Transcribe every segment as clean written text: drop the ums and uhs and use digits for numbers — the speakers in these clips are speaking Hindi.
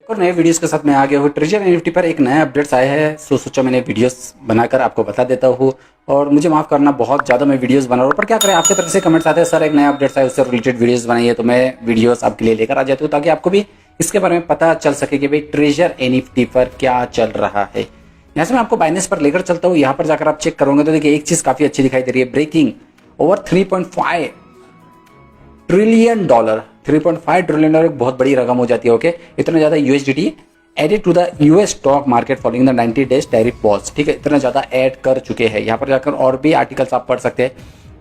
और नए वीडियोस के साथ मैं आ गया हूँ ट्रेजर एनएफटी पर। एक नया अपडेट्स आया है, सोचा मैंने वीडियोस बनाकर आपको बता देता हूँ। और मुझे माफ़ करना, बहुत ज़्यादा मैं वीडियोस बना रहा हूँ, पर क्या करें, आपके तरफ से कमेंट्स आते हैं सर एक नया अपडेट्स आया उससे रिलेटेड वीडियोस बनाइए, तो मैं वीडियोस आपके लिए लेकर आ जाती हूँ ताकि आपको भी इसके बारे में पता चल सके कि भाई ट्रेजर एनएफटी पर क्या चल रहा है। यहाँ से मैं आपको बाइनेंस पर लेकर चलता हूँ। यहाँ पर जाकर आप चेक करोगे तो देखिए एक चीज़ काफ़ी अच्छी दिखाई दे रही है, breaking over 3.5 trillion dollar. 3.5 trillion dollar एक बहुत बड़ी रकम हो जाती है। ओके, इतना ज़्यादा USDT added to the US stock market following the 90 days tariff pause. ठीक है, इतना ज़्यादा ऐड कर चुके हैं। यहाँ पर जाकर और भी आर्टिकल्स आप पढ़ सकते हैं।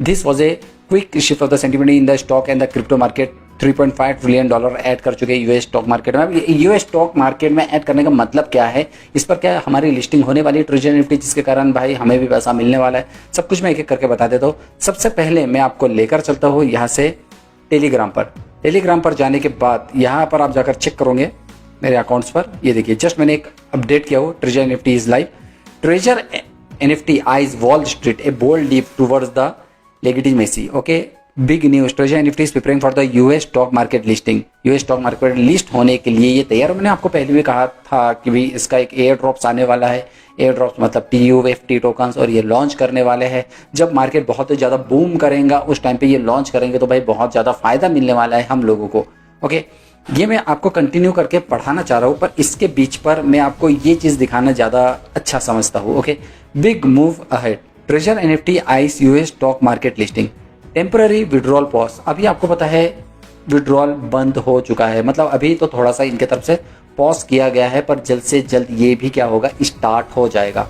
This was a quick shift of the sentiment in the stock and the crypto market. 3.5 trillion dollar add कर चुके हैं यूएस स्टॉक मार्केट में। यूएस स्टॉक मार्केट में ऐड करने का मतलब क्या है, इस पर क्या हमारी लिस्टिंग होने वाली है ट्रेजर एनएफटी, जिसके कारण भाई हमें भी पैसा मिलने वाला है। सब कुछ मैं एक एक करके बता देता हूँ। सबसे पहले मैं आपको लेकर चलता हूँ यहाँ से टेलीग्राम पर। टेलीग्राम पर जाने के बाद यहाँ पर आप जाकर चेक करोगे मेरे अकाउंट्स पर। ये देखिए जस्ट मैंने एक अपडेट किया हो, treasure NFT is live. Treasure NFT eyes Wall Street a bold deep towards the legitimacy. Okay, big news, treasure NFT is preparing for the US stock market listing. US stock market list होने के लिए ये तैयार। मैंने आपको पहले भी कहा था कि भाई इसका एक एयर ड्रॉप्स आने वाला है। एयर ड्रॉप्स मतलब TUFT टोकन्स, और ये लॉन्च करने वाले हैं। जब मार्केट बहुत ज़्यादा बूम करेगा उस टाइम पे ये लॉन्च करेंगे तो भाई बहुत ज़्यादा फायदा मिलने वाला है हम लोगों को। ओके, ये मैं आपको कंटिन्यू करके पढ़ाना चाह रहा हूँ, पर इसके बीच पर मैं आपको ये चीज़ दिखाना ज़्यादा अच्छा समझता हूँ। Okay, big move ahead, treasure NFT ice US stock market listing, temporary withdrawal pause. अभी आपको पता है विड्रॉल बंद हो चुका है, मतलब अभी तो थोड़ा सा इनके तरफ से पॉज किया गया है, पर जल्द से जल्द ये भी क्या होगा, स्टार्ट हो जाएगा।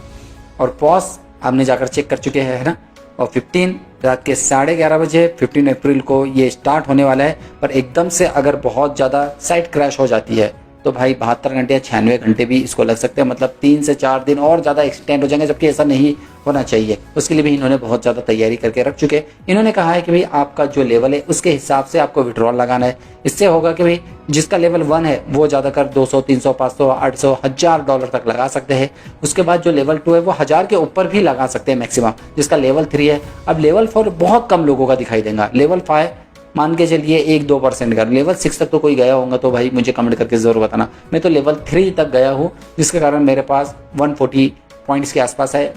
और पॉज हमने जाकर चेक कर चुके हैं, है ना। और 15 रात के 11:30 बजे 15 अप्रैल को ये स्टार्ट होने वाला है। पर एकदम से अगर बहुत ज़्यादा साइट क्रैश हो जाती है तो भाई 72 घंटे या 96 घंटे भी इसको लग सकते हैं, मतलब 3 से 4 दिन और ज़्यादा एक्सटेंड हो जाएंगे, जबकि ऐसा नहीं होना चाहिए। उसके लिए भी इन्होंने बहुत ज़्यादा तैयारी करके रख चुके हैं। इन्होंने कहा है कि भाई आपका जो लेवल है उसके हिसाब से आपको विड्रॉल लगाना है। इससे होगा कि भाई जिसका लेवल 1 है वो ज़्यादातर 200, 300, 500, 800, $1000 तक लगा सकते हैं। उसके बाद जो लेवल 2 है वो 1000 के ऊपर भी लगा सकते हैं मैक्सिमम। जिसका लेवल 3 है, अब लेवल 4 बहुत कम लोगों का दिखाई देगा। लेवल 5 मान के चलिए 1-2% का। लेवल 6 तक तो कोई गया होगा तो भाई मुझे कमेंट करके जरूर बताना। मैं तो लेवल 3 तक गया हूँ, जिसके कारण मेरे पास 140 पॉइंट्स के आसपास है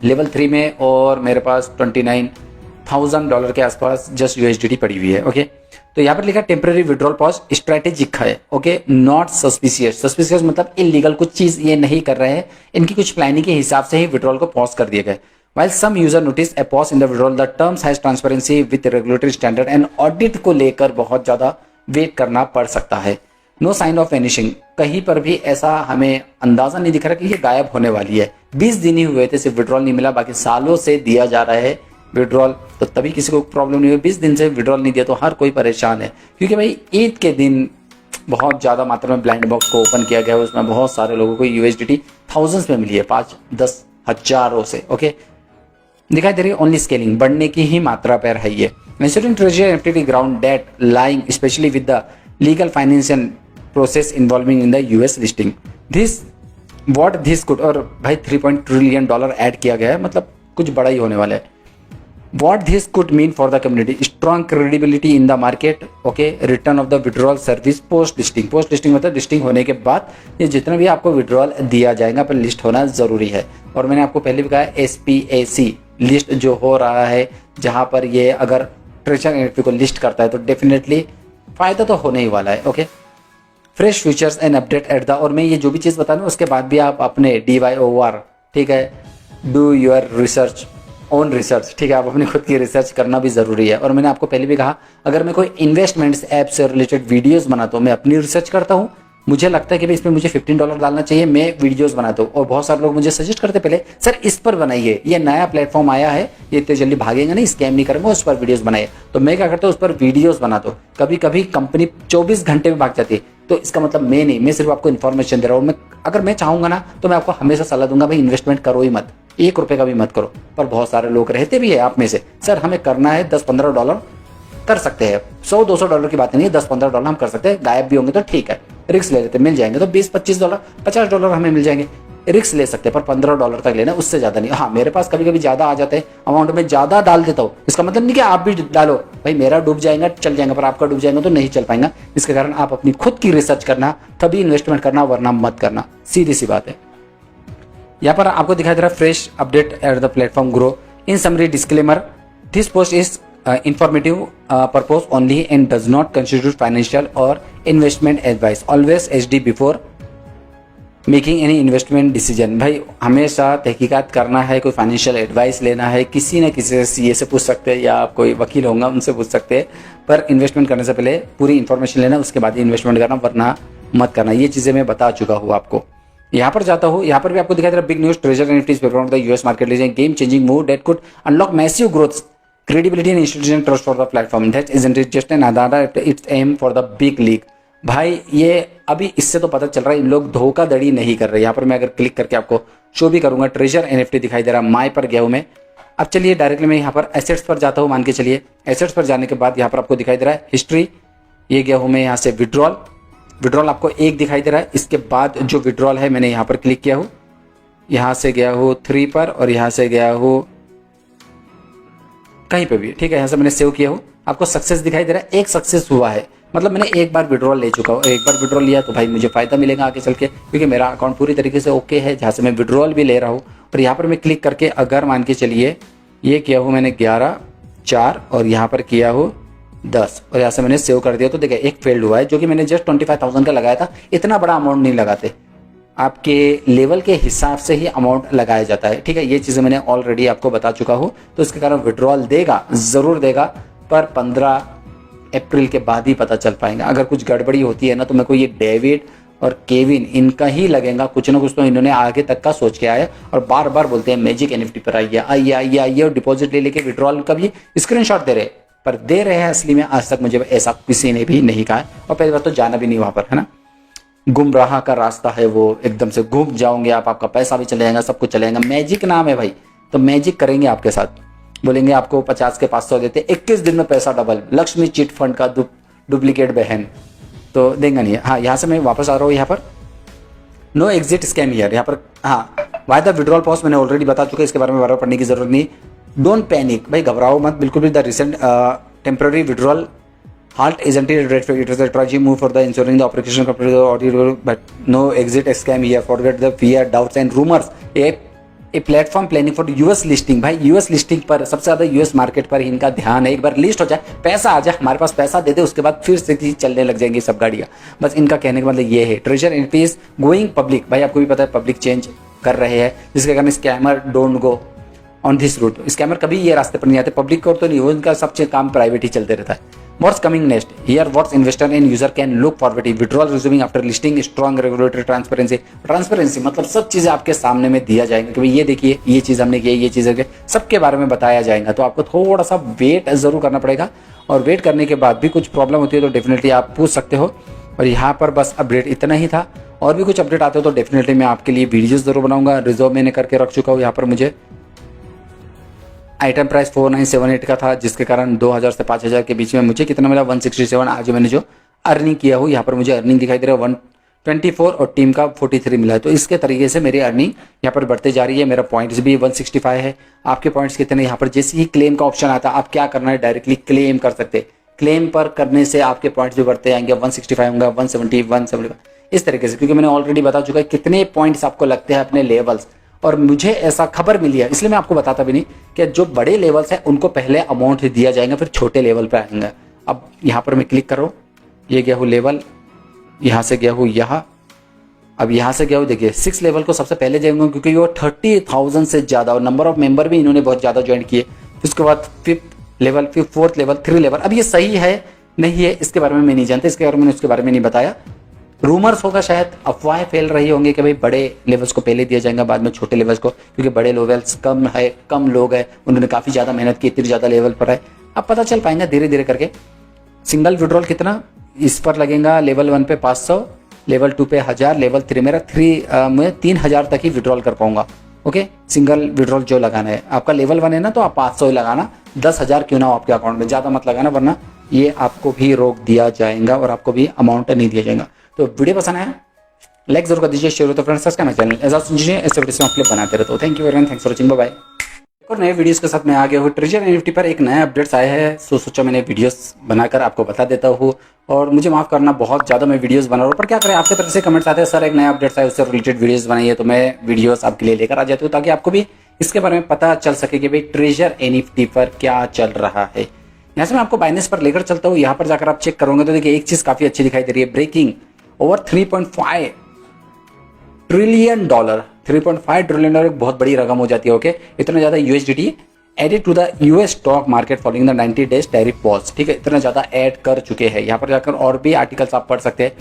लेवल 3 में, और मेरे पास $29,000 के आसपास जस्ट यूएसडीटी पड़ी हुई है। ओके, तो यहाँ पर लिखा टेम्पररी विड्रॉल पॉज स्ट्रेटेजिक है। Okay, not suspicious. सस्पिशियस मतलब इलीगल कुछ चीज ये नहीं कर रहे हैं, इनकी कुछ प्लानिंग के हिसाब से ही विड्रॉल को पॉज कर दिए गए। While some user notice a pause in the withdrawal, the terms has transparency with regulatory standard and audit को लेकर बहुत ज़्यादा वेट करना पड़ सकता है। No sign of vanishing, कहीं पर भी ऐसा हमें अंदाजा नहीं दिख रहा कि ये गायब होने वाली है। 20 दिन ही हुए थे सिर्फ विड्रॉल नहीं मिला, बाकी सालों से दिया जा रहा है विड्रॉल, तो तभी किसी को प्रॉब्लम नहीं हुई। 20 दिन से विड्रॉल नहीं दिया तो हर कोई परेशान है, क्योंकि भाई ईद के दिन बहुत ज़्यादा मात्रा में ब्लाइंड बॉक्स को ओपन किया गया है। उसमें बहुत सारे लोगों को यूएसडीटी थाउजेंड्स में मिली है, 5-10 हजारों से। ओके, दिखाई दे रही है ओनली स्केलिंग, बढ़ने की ही मात्रा पर है ये। Institute treasure NFT ground date lying specially with the legal financial process involving in the US listing. This what this could, और भाई 3 ट्रिलियन डॉलर ऐड किया गया है, मतलब कुछ बड़ा ही होने वाला है। What this could mean for the community, strong credibility in the market, okay, return of the withdrawal service post listing। post listing मतलब लिस्टिंग होने के बाद ये जितना भी आपको विड्रॉल दिया जाएगा पर लिस्ट होना जरूरी है। और मैंने आपको पहले भी कहा SPAC लिस्ट जो हो रहा है, जहां पर ये अगर ट्रेजर एनएफटी को लिस्ट करता है तो डेफिनेटली फायदा तो होने ही वाला है। Okay, fresh features and update at the, और मैं ये जो भी चीज़ बता दूँ उसके बाद भी आप अपने DYOR, ठीक है, do your research, own research, ठीक है, आप अपनी खुद की रिसर्च करना भी ज़रूरी है। और मैंने आपको पहले भी कहा, अगर मैं कोई इन्वेस्टमेंट्स ऐप से रिलेटेड वीडियोस बनाता हूँ, मैं अपनी रिसर्च करता हूँ, मुझे लगता है कि भाई इसमें मुझे $15 डालना चाहिए, मैं वीडियोस बनाता हूँ। और बहुत सारे लोग मुझे सजेस्ट करते पहले, सर इस पर बनाइए, ये नया प्लेटफॉर्म आया है, ये इतने जल्दी भागेंगे नहीं, स्कैम नहीं करेंगे, उस पर वीडियोस बनाइए। तो मैं क्या करता हूँ, उस पर वीडियोस बनाता हूँ। कभी कभी कंपनी 24 घंटे में भाग जाती है, तो इसका मतलब मैं नहीं, मैं सिर्फ आपको इन्फॉर्मेशन दे रहा हूँ। अगर मैं चाहूंगा ना तो मैं आपको हमेशा सलाह दूंगा, भाई इन्वेस्टमेंट करो ही मत, $1 का भी मत करो। पर बहुत सारे लोग रहते भी है आप में से, सर हमें करना है, $10-15 कर सकते हैं, $100-200 की बात नहीं है, $10-15 हम कर सकते हैं, गायब भी होंगे तो ठीक है, रिस्क ले लेते, मिल जाएंगे तो $20-25, $50 हमें मिल जाएंगे। रिस्क ले सकते हैं, पर $15 तक लेना, उससे ज़्यादा नहीं। हाँ, मेरे पास कभी कभी ज़्यादा आ जाते हैं, अमाउंट में ज़्यादा डाल देता हूँ। इसका मतलब नहीं कि आप भी डालो, भाई मेरा डूब जाएगा चल जाएगा, पर आपका डूब जाएगा तो नहीं चल पाएगा। इसके कारण आप अपनी खुद की रिसर्च करना, तभी इन्वेस्टमेंट करना, वरना मत करना, सीधी सी बात है। यहाँ पर आपको दिखाई दे रहा है fresh update at the platform grow. In summary disclaimer, this post is informative purpose only and does not constitute financial or investment advice. Always HD before making any investment decision। भाई हमेशा तहकीकात करना है, कोई फाइनेंशियल एडवाइस लेना है, किसी न किसी से सीए से पूछ सकते हैं, या आप कोई वकील होंगे उनसे पूछ सकते हैं, पर इन्वेस्टमेंट करने से पहले पूरी इन्फॉर्मेशन लेना, उसके बाद ही इन्वेस्टमेंट करना, वरना मत करना। ये चीज़ें मैं बता चुका हूँ आपको। यहाँ पर जाता हूँ, यहाँ पर भी आपको दिखाई दे रहा है big news, treasure NFTs program the US market leasing game changing move that could unlock massive growth credibility and institutional trust for the platform that isn't it just an adada it's aim for the big league। भाई ये अभी इससे तो पता चल रहा है इन लोग धोखाधड़ी नहीं कर रहे। यहाँ पर मैं अगर क्लिक करके आपको शो भी करूंगा, ट्रेजर एनएफटी दिखाई दे रहा है, माई पर गया हूँ मैं। अब चलिए डायरेक्टली मैं यहाँ पर एसेट्स पर जाता हूँ, मान के चलिए एसेट्स पर जाने के बाद यहाँ पर आपको दिखाई दे रहा है हिस्ट्री, ये गया हूँ मैं यहाँ से विड्रॉल आपको 1 दिखाई दे रहा है। इसके बाद जो विड्रॉल है मैंने यहाँ पर क्लिक किया हूँ, यहाँ से गया हूँ 3 पर और यहाँ से गया हूँ कहीं पे भी, ठीक है। यहाँ से मैंने सेव किया हूँ, आपको सक्सेस दिखाई दे रहा है, 1 सक्सेस हुआ है, मतलब मैंने एक बार विड्रॉल ले चुका हूँ। एक बार विड्रॉल लिया तो भाई मुझे फायदा मिलेगा आगे चल के, क्योंकि मेरा अकाउंट पूरी तरीके से ओके है, जहाँ से मैं विड्रॉल भी ले रहा हूँ। और यहाँ पर मैं क्लिक करके अगर मान के चलिए ये किया हूँ मैंने 11/4 और यहाँ पर किया हूँ 10 और यहाँ से मैंने सेव कर दिया, तो देखिए 1 फेल्ड हुआ है, जो कि मैंने जस्ट 25,000 का लगाया था। इतना बड़ा अमाउंट नहीं लगाते, आपके लेवल के हिसाब से ही अमाउंट लगाया जाता है, ठीक है। ये चीज़ें मैंने ऑलरेडी आपको बता चुका हूँ, तो इसके कारण विड्रॉल देगा, ज़रूर देगा, पर 15 अप्रैल के बाद ही पता चल पाएगा। अगर कुछ गड़बड़ी होती है ना, तो मेरे को ये डेविड और केविन इनका ही लगेगा, कुछ ना कुछ तो इन्होंने आगे तक का सोच के आया और बार बार बोलते हैं मैजिक एनएफटी पर आइए और डिपॉजिट ले लेके विड्रॉल का भी स्क्रीनशॉट दे रहे, पर दे रहे हैं असली में आज तक मुझे ऐसा किसी ने भी नहीं कहा। और पहली बात तो जाना भी नहीं वहाँ पर, है ना। गुमराह का रास्ता है वो, एकदम से घूम जाओगे आप, आपका पैसा भी चले जाएगा, सब कुछ चले जाएगा। मैजिक नाम है भाई, तो मैजिक करेंगे आपके साथ, बोलेंगे आपको 50 के 500 देते, 21 दिन में पैसा डबल, लक्ष्मी चिट फंड का डुप्लीकेट बहन, तो देंगे नहीं। हाँ, यहाँ से मैं वापस आ रहा हूँ, यहाँ पर नो एग्जिट स्कैम हियर, यहाँ पर हाँ वाई द विड्रॉल पॉज मैंने ऑलरेडी बता चुका है, इसके बारे में बार बार पढ़ने की जरूरत नहीं। डोंट पैनिक, भाई घबराओ मत बिल्कुल भी। The recent temporary withdrawal halt isn't it red flag, it is a strategy move for the ensuring the operation complete audio, but no exit scam here, forget the fear doubts and rumors। a platform planning for US listing, भाई US लिस्टिंग पर सबसे ज्यादा US मार्केट पर इनका ध्यान है। एक बार लिस्ट हो जाए, पैसा आ जाए, हमारे पास पैसा दे दे, उसके बाद फिर से चलने लग जाएंगी सब गाड़ियां, बस इनका कहने का मतलब ये है। Treasure NFT is going public, भाई आपको भी पता है पब्लिक चेंज कर रहे हैं, जिसके कारण scammer don't go on this route. Scammer कभी ये रास्ते पर नहीं आते, पब्लिक को तो नहीं, वो उनका सब काम प्राइवेट ही चलते रहता है। What's coming next? Here, what investor and user can look forward to? Withdrawal resuming after listing, strong regulatory transparency। Transparency मतलब सब चीजें आपके सामने में दिया जाएगा कि भाई ये देखिए ये चीज हमने की, ये चीज सबके बारे में बताया जाएगा। तो आपको थोड़ा सा वेट जरूर करना पड़ेगा, और वेट करने के बाद भी कुछ प्रॉब्लम होती है तो डेफिनेटली आप पूछ सकते हो। और यहाँ पर बस अपडेट इतना ही था, और भी कुछ अपडेट आते हो तो डेफिनेटली मैं आपके लिए वीडियोज जरूर बनाऊंगा। रिजर्व मैंने करके रख चुका हूँ। यहाँ पर मुझे आइटम प्राइस 4978 का था, जिसके कारण 2000 से 5000 के बीच में मुझे कितना मिला 167। आज मैंने जो अर्निंग किया हूँ, यहाँ पर मुझे अर्निंग दिखाई दे रहा है 124 और टीम का 43 मिला है। तो इसके तरीके से मेरी अर्निंग यहाँ पर बढ़ते जा रही है। मेरा पॉइंट्स भी 165 है। आपके पॉइंट्स कितने? यहाँ पर जैसे ही क्लेम का ऑप्शन आता है, आप क्या करना है, डायरेक्टली क्लेम कर सकते हैं। क्लेम पर करने से आपके पॉइंट्स भी बढ़ते आएंगे, 165 होंगे, 170, 175 इस तरीके से, क्योंकि मैंने ऑलरेडी बता चुका है कितने पॉइंट्स आपको लगते हैं अपने लेवल्स। और मुझे ऐसा खबर मिली है, इसलिए मैं आपको बताता भी नहीं कि जो बड़े लेवल्स हैं उनको पहले अमाउंट दिया जाएगा, फिर छोटे लेवल पे आएंगे। अब यहाँ पर मैं क्लिक करो, ये गया हूँ लेवल, यहाँ से गया हूँ यहाँ, अब यहाँ से गया हूँ देखिए 6 लेवल को सबसे पहले जाएंगे, क्योंकि वो 30,000 से ज़्यादा, और नंबर ऑफ मेंबर भी इन्होंने बहुत ज़्यादा ज्वाइन किए। उसके बाद 5th लेवल, फिर 4th लेवल, 3 लेवल। अब ये सही है नहीं है इसके बारे में मैं नहीं जानता, इसके बारे में उसके बारे में नहीं बताया। रूमर्स होगा, शायद अफवाहें फैल रही होंगी कि भाई बड़े लेवल्स को पहले दिया जाएगा, बाद में छोटे लेवल्स को, क्योंकि बड़े लेवल्स कम है, कम लोग हैं, उन्होंने काफ़ी ज़्यादा मेहनत की, इतनी ज़्यादा लेवल पर है। अब पता चल पाएंगे धीरे धीरे करके। सिंगल विड्रॉल कितना इस पर लगेगा, लेवल 1 पे 500, लेवल 2 पे 1000, लेवल 3 मेरा मैं 3000 तक ही विड्रॉल कर पाऊंगा। ओके, सिंगल विड्रॉल जो लगाना है, आपका लेवल 1 है ना, तो आप 500 ही लगाना, 10,000 क्यों ना हो आपके अकाउंट में, ज़्यादा मत लगाना, वरना ये आपको भी रोक दिया जाएगा और आपको भी अमाउंट नहीं दिया जाएगा। तो वीडियो पसंद आया लाइक जरूर कर दीजिए, शेयर हो तो फ्रेंड्स सब्सक्राइब माय चैनल ऐसा सुनिए, ऐसे वीडियोस मैं आपके लिए बनाते रहता हूँ। Thank you very much, thanks for watching, bye bye. और नए वीडियोस के साथ मैं आ गया हूँ। ट्रेजर एनएफटी पर एक नया अपडेट्स आया है, सोचा मैंने वीडियोस बनाकर आपको बता देता हूँ। और मुझे माफ करना, बहुत ज़्यादा मैं वीडियोस बना रहा हूँ, पर क्या करें, आपके तरफ से कमेंट्स आते हैं सर एक नया अपडेट्स आया उससे रिलेटेड वीडियोस बनाइए, तो मैं वीडियोस आपके लिए लेकर आ जाती हूँ ताकि आपको भी इसके बारे में पता चल सके कि भाई ट्रेजर एनएफटी पर क्या चल रहा है। यहाँ से मैं आपको बाइनेंस पर लेकर चलता हूँ। यहाँ पर जाकर आप चेक करोगे तो देखिए एक चीज़ काफ़ी अच्छी दिखाई दे रही है, breaking over 3.5 trillion dollar. 3.5 trillion dollar एक बहुत बड़ी रकम हो जाती है। ओके, इतना ज़्यादा USDT added to the US stock market following the 90 days tariff pause. ठीक है, इतना ज़्यादा ऐड कर चुके हैं। यहाँ पर जाकर और भी आर्टिकल्स आप पढ़ सकते हैं।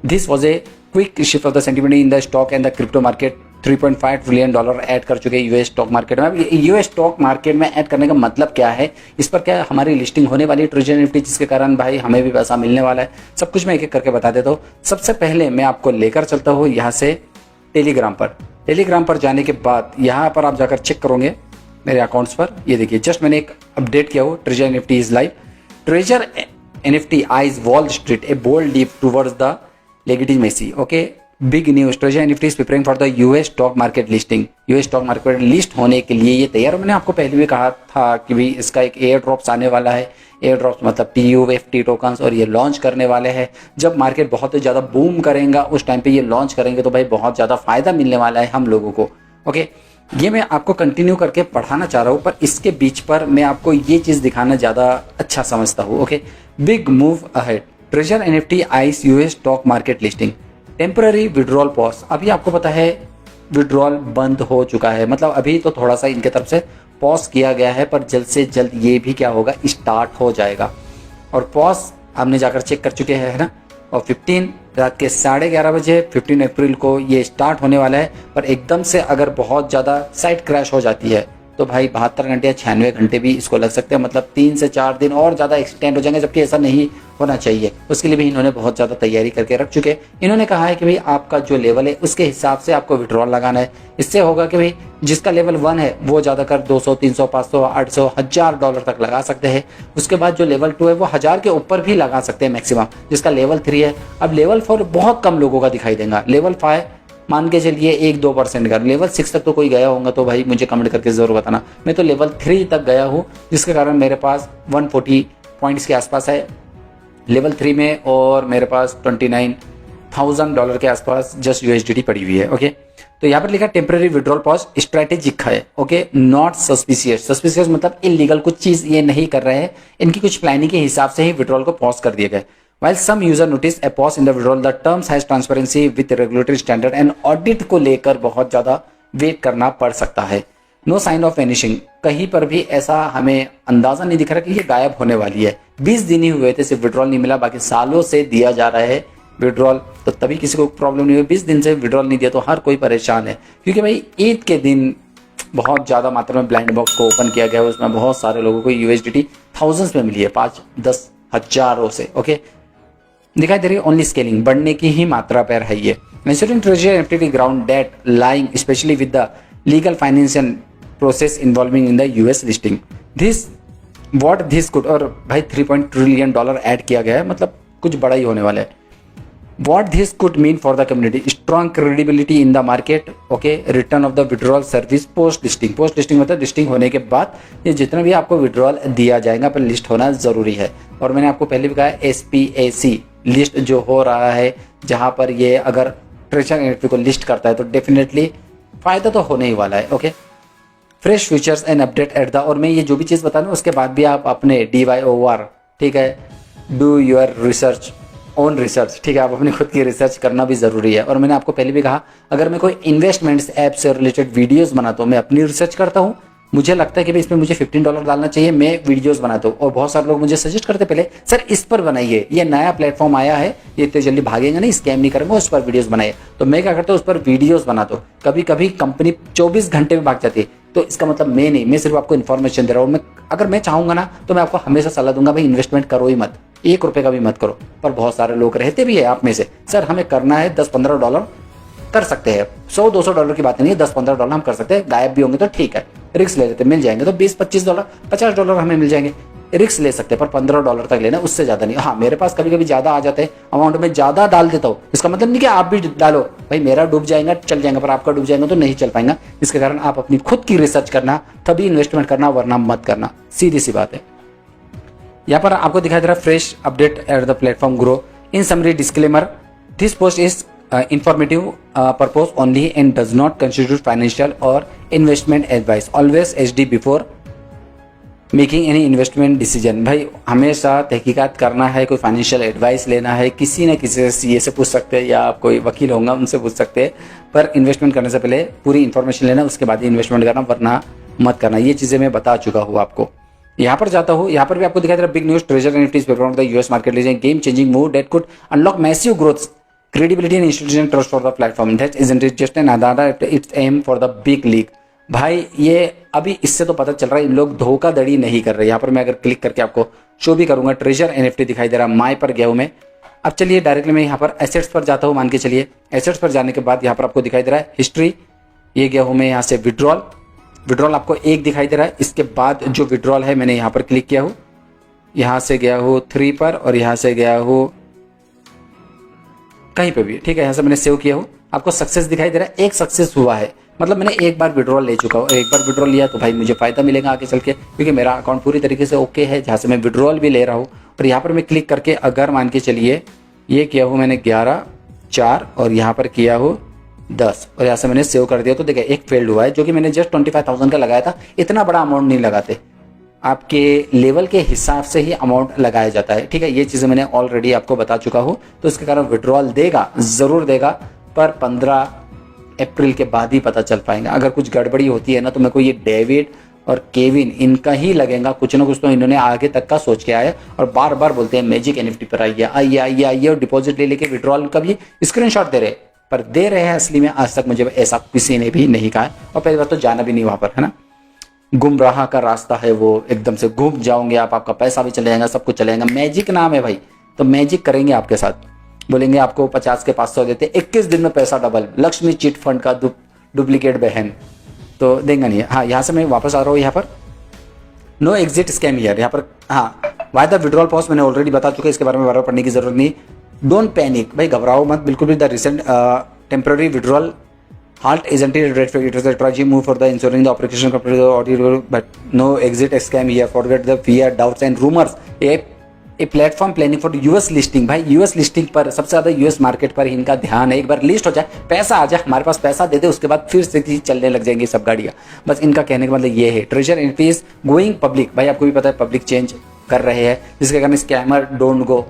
This was a quick shift of the sentiment in the stock and the crypto market. 3.5 trillion dollar add कर चुके हैं यूएस स्टॉक मार्केट में। यूएस स्टॉक मार्केट में ऐड करने का मतलब क्या है, इस पर क्या हमारी लिस्टिंग होने वाली है ट्रेजर एनएफटी, जिसके कारण भाई हमें भी पैसा मिलने वाला है। सब कुछ मैं एक एक करके बता देता हूँ। सबसे पहले मैं आपको लेकर चलता हूँ यहाँ से टेलीग्राम पर। टेलीग्राम पर जाने के बाद यहाँ पर आप जाकर चेक करोगे मेरे अकाउंट्स पर। ये देखिए जस्ट मैंने एक अपडेट किया हो, treasure NFT is live. Treasure NFT eyes Wall Street a bold deep towards the legitimacy. Okay, big news, treasure NFT is preparing for the US stock market listing. US stock market list होने के लिए ये तैयार। मैंने आपको पहले भी कहा था कि भाई इसका एक एयर ड्रॉप्स आने वाला है। एयर ड्रॉप्स मतलब TUFT टोकन्स, और ये लॉन्च करने वाले हैं। जब मार्केट बहुत ही ज़्यादा बूम करेगा उस टाइम पे ये लॉन्च करेंगे तो भाई बहुत ज़्यादा फायदा मिलने वाला है हम लोगों को। ओके, ये मैं आपको कंटिन्यू करके पढ़ाना चाह रहा हूँ, पर इसके बीच पर मैं आपको ये चीज़ दिखाना ज़्यादा अच्छा समझता हूँ। Okay, big move ahead, treasure NFT ice US stock market listing, temporary withdrawal pause. अभी आपको पता है विड्रॉल बंद हो चुका है, मतलब अभी तो थोड़ा सा इनके तरफ से पॉज किया गया है, पर जल्द से जल्द ये भी क्या होगा, स्टार्ट हो जाएगा। और पॉज हमने जाकर चेक कर चुके हैं, है ना। और 15 रात के 11:30 बजे 15 अप्रैल को ये स्टार्ट होने वाला है। पर एकदम से अगर बहुत ज़्यादा साइट क्रैश हो जाती है तो भाई 72 घंटे या 96 घंटे भी इसको लग सकते हैं, मतलब 3 से 4 दिन और ज़्यादा एक्सटेंड हो जाएंगे, जबकि ऐसा नहीं होना चाहिए। उसके लिए भी इन्होंने बहुत ज़्यादा तैयारी करके रख चुके हैं। इन्होंने कहा है कि भाई आपका जो लेवल है उसके हिसाब से आपको विड्रॉल लगाना है। इससे होगा कि भाई जिसका लेवल 1 है वो ज़्यादातर 200, 300, 500, 800, $1000 तक लगा सकते हैं। उसके बाद जो लेवल 2 है वो 1000 के ऊपर भी लगा सकते हैं मैक्सिमम। जिसका लेवल 3 है, अब लेवल 4 बहुत कम लोगों का दिखाई देगा। लेवल 5 मान के चलिए 1-2% का। लेवल 6 तक तो कोई गया होगा तो भाई मुझे कमेंट करके जरूर बताना। मैं तो लेवल 3 तक गया हूँ, जिसके कारण मेरे पास 140 पॉइंट्स के आसपास है लेवल 3 में, और मेरे पास $29,000 के आसपास जस्ट USDT पड़ी हुई है। ओके, तो यहाँ पर लिखा टेम्पररी विड्रॉल पॉज स्ट्रेटेजिक है। Okay, not suspicious. सस्पिशियस मतलब इलीगल, कुछ चीज ये नहीं कर रहे हैं, इनकी कुछ प्लानिंग के हिसाब से ही विड्रॉल को पॉज कर दिए गए। While some user notice a pause in the withdrawal, the terms has transparency with regulatory standard and audit को लेकर बहुत ज़्यादा वेट करना पड़ सकता है। No sign of vanishing, कहीं पर भी ऐसा हमें अंदाजा नहीं दिख रहा कि ये गायब होने वाली है। 20 दिन ही हुए थे, सिर्फ विड्रॉल नहीं मिला, बाकी सालों से दिया जा रहा है विड्रॉल, तो तभी किसी को प्रॉब्लम नहीं हुई। 20 दिन से विड्रॉल नहीं दिया तो हर कोई परेशान है, क्योंकि भाई ईद के दिन बहुत ज़्यादा मात्रा में ब्लाइंड बॉक्स को ओपन किया गया है। उसमें बहुत सारे लोगों को USDT थाउजेंड्स में मिली है, 5-10 हजारों से। ओके, दिखाई दे रही है ओनली स्केलिंग, बढ़ने की ही मात्रा पर है ये। Ensuring treasury entity ground debt lying especially with the legal financial process involving in the US listing. This what this could, और भाई 3 ट्रिलियन डॉलर ऐड किया गया है, मतलब कुछ बड़ा ही होने वाला है। What this could mean for the community, strong credibility in the market, okay, return of the withdrawal service post listing. Post listing मतलब लिस्टिंग होने के बाद ये जितना भी आपको विड्रॉल दिया जाएगा पर लिस्ट होना जरूरी है। और मैंने आपको पहले भी कहा SPAC लिस्ट जो हो रहा है, जहां पर ये अगर ट्रेजर एनएफटी को लिस्ट करता है तो डेफिनेटली फायदा तो होने ही वाला है। Okay, fresh features and update at the, और मैं ये जो भी चीज़ बता रहा हूँ उसके बाद भी आप अपने DYOR, ठीक है, do your research, own research, ठीक है, आप अपनी खुद की रिसर्च करना भी ज़रूरी है। और मैंने आपको पहले भी कहा, अगर मैं कोई इन्वेस्टमेंट्स ऐप से रिलेटेड वीडियोस बनाता हूँ, मैं अपनी रिसर्च करता हूँ, मुझे लगता है कि भाई इसमें मुझे $15 डालना चाहिए, मैं वीडियोस बनाता हूँ। और बहुत सारे लोग मुझे सजेस्ट करते पहले, सर इस पर बनाइए, ये नया प्लेटफॉर्म आया है, ये इतने जल्दी भागेंगे नहीं, स्कैम नहीं करेंगे, उस पर वीडियोस बनाइए। तो मैं क्या करता हूँ, उस पर वीडियोस बनाता हूँ। कभी कभी कंपनी 24 घंटे में भाग जाती है, तो इसका मतलब मैं नहीं, मैं सिर्फ आपको इन्फॉर्मेशन दे रहा हूँ। मैं अगर मैं चाहूंगा ना तो मैं आपको हमेशा सलाह दूंगा, भाई इन्वेस्टमेंट करो ही मत, $1 का भी मत करो। पर बहुत सारे लोग रहते भी है आप में से, सर हमें करना है, $10-15 कर सकते हैं, $100-200 की बात नहीं है, $10-15 हम कर सकते हैं, गायब भी होंगे तो ठीक है, रिस्क ले लेते, मिल जाएंगे तो $20-25, $50 हमें मिल जाएंगे, रिस्क ले सकते हैं, पर $15 तक लेना, उससे ज्यादा नहीं। हाँ, मेरे पास कभी कभी ज्यादा आ जाते हैं, अमाउंट में ज्यादा डाल देता हूँ, इसका मतलब नहीं कि आप भी डालो, भाई मेरा डूब जाएगा चल जाएगा, पर आपका डूब जाएगा तो नहीं चल पाएगा। इसके कारण आप अपनी खुद की रिसर्च करना, तभी इन्वेस्टमेंट करना, वरना मत करना, सीधी सी बात है। यहाँ पर आपको दिखाई दे रहा है fresh update at the platform grow. In summary disclaimer, this post is informative purpose only and does not constitute financial or investment advice. Always HD before making any investment decision. भाई हमेशा तहकीकात करना है, कोई फाइनेंशियल एडवाइस लेना है, किसी न किसी से सीए से पूछ सकते हैं या आप कोई वकील होंगे उनसे पूछ सकते हैं, पर इन्वेस्टमेंट करने से पहले पूरी इन्फॉर्मेशन लेना, उसके बाद ही इन्वेस्टमेंट करना, वरना मत करना। ये चीज़ें मैं बता चुका हूँ आपको। यहाँ पर जाता हूँ, यहाँ पर भी आपको दिखाई दे रहा है big news, treasure NFTs program the US market leasing game changing move that could unlock massive growth credibility and institutional trust for the platform. That isn't it just an adada, it's aim for the big league. भाई ये अभी इससे तो पता चल रहा है इन लोग धोखाधड़ी नहीं कर रहे। यहाँ पर मैं अगर क्लिक करके आपको शो भी करूंगा, ट्रेजर एनएफटी दिखाई दे रहा है, माई पर गया हूँ मैं। अब चलिए डायरेक्टली मैं यहाँ पर एसेट्स पर जाता हूँ, मान के चलिए एसेट्स पर जाने के बाद यहाँ पर आपको दिखाई दे रहा है हिस्ट्री, ये गया हूँ मैं यहाँ से विड्रॉल आपको एक दिखाई दे रहा है। इसके बाद जो विड्रॉल है मैंने यहाँ पर क्लिक किया हूँ, यहाँ से गया हूँ 3 पर और यहाँ से गया हूँ कहीं पे भी, ठीक है, यहाँ से मैंने सेव किया हूँ। आपको सक्सेस दिखाई दे रहा है, एक सक्सेस हुआ है, मतलब मैंने एक बार विड्रॉल ले चुका हूँ। एक बार विड्रॉल लिया तो भाई मुझे फायदा मिलेगा आगे चल के, क्योंकि मेरा अकाउंट पूरी तरीके से ओके है, जहाँ से मैं विड्रॉल भी ले रहा हूँ। और यहाँ पर मैं क्लिक करके अगर मान के चलिए ये किया हूँ मैंने 11/4 और यहाँ पर किया हूँ 10 और यहाँ से मैंने सेव कर दिया, तो देखिए एक फेल्ड हुआ है, जो कि मैंने जस्ट 25,000 का लगाया था। इतना बड़ा अमाउंट नहीं लगाते, आपके लेवल के हिसाब से ही अमाउंट लगाया जाता है, ठीक है। ये चीज़ें मैंने ऑलरेडी आपको बता चुका हूँ, तो इसके कारण विड्रॉल देगा, ज़रूर देगा, पर 15 अप्रैल के बाद ही पता चल पाएगा। अगर कुछ गड़बड़ी होती है ना, तो मेरे को ये डेविड और केविन इनका ही लगेगा, कुछ ना कुछ तो इन्होंने आगे तक का सोच के आया और बार बार बोलते हैं मैजिक एनएफटी पर आइए और डिपॉजिट ले लेके विड्रॉल का भी स्क्रीनशॉट दे रहे, पर दे रहे हैं असली में आज तक मुझे ऐसा किसी ने भी नहीं कहा। और पहली बात तो जाना भी नहीं वहाँ पर, है ना, गुमराह का रास्ता है वो, एकदम से घूम जाओगे आप, आपका पैसा भी चले जाएगा, सब कुछ चले जाएगा। मैजिक नाम है भाई, तो मैजिक करेंगे आपके साथ, बोलेंगे आपको 50 के 500 देते, 21 दिन में पैसा डबल, लक्ष्मी चिट फंड का डुप्लीकेट बहन, तो देंगे नहीं। हाँ, यहाँ से मैं वापस आ रहा हूँ, यहाँ पर नो एग्जिट स्कैम हियर, यहाँ पर हाँ वाई द विड्रॉल पॉज मैंने ऑलरेडी बता चुका है, इसके बारे में बार पढ़ने की जरूरत नहीं। डोंट पैनिक, भाई घबराओ मत बिल्कुल भी। The recent temporary withdrawal halt isn't it red flag, it was a strategy move for the ensuring the operation complete audio, but no exit scam here, forget the fear doubts and rumors। A platform planning for US listing, भाई यूएस लिस्टिंग पर सबसे ज्यादा यूएस मार्केट पर इनका ध्यान है। एक बार लिस्ट हो जाए, पैसा आ जाए हमारे पास, पैसा दे दे, उसके बाद फिर से चलने लग जाएंगी सब गाड़ियां। बस इनका कहने का मतलब ये है। Treasure NFT is going public, भाई आपको भी पता है पब्लिक चेंज कर रहे हैं, जिसके कारण scammer don't go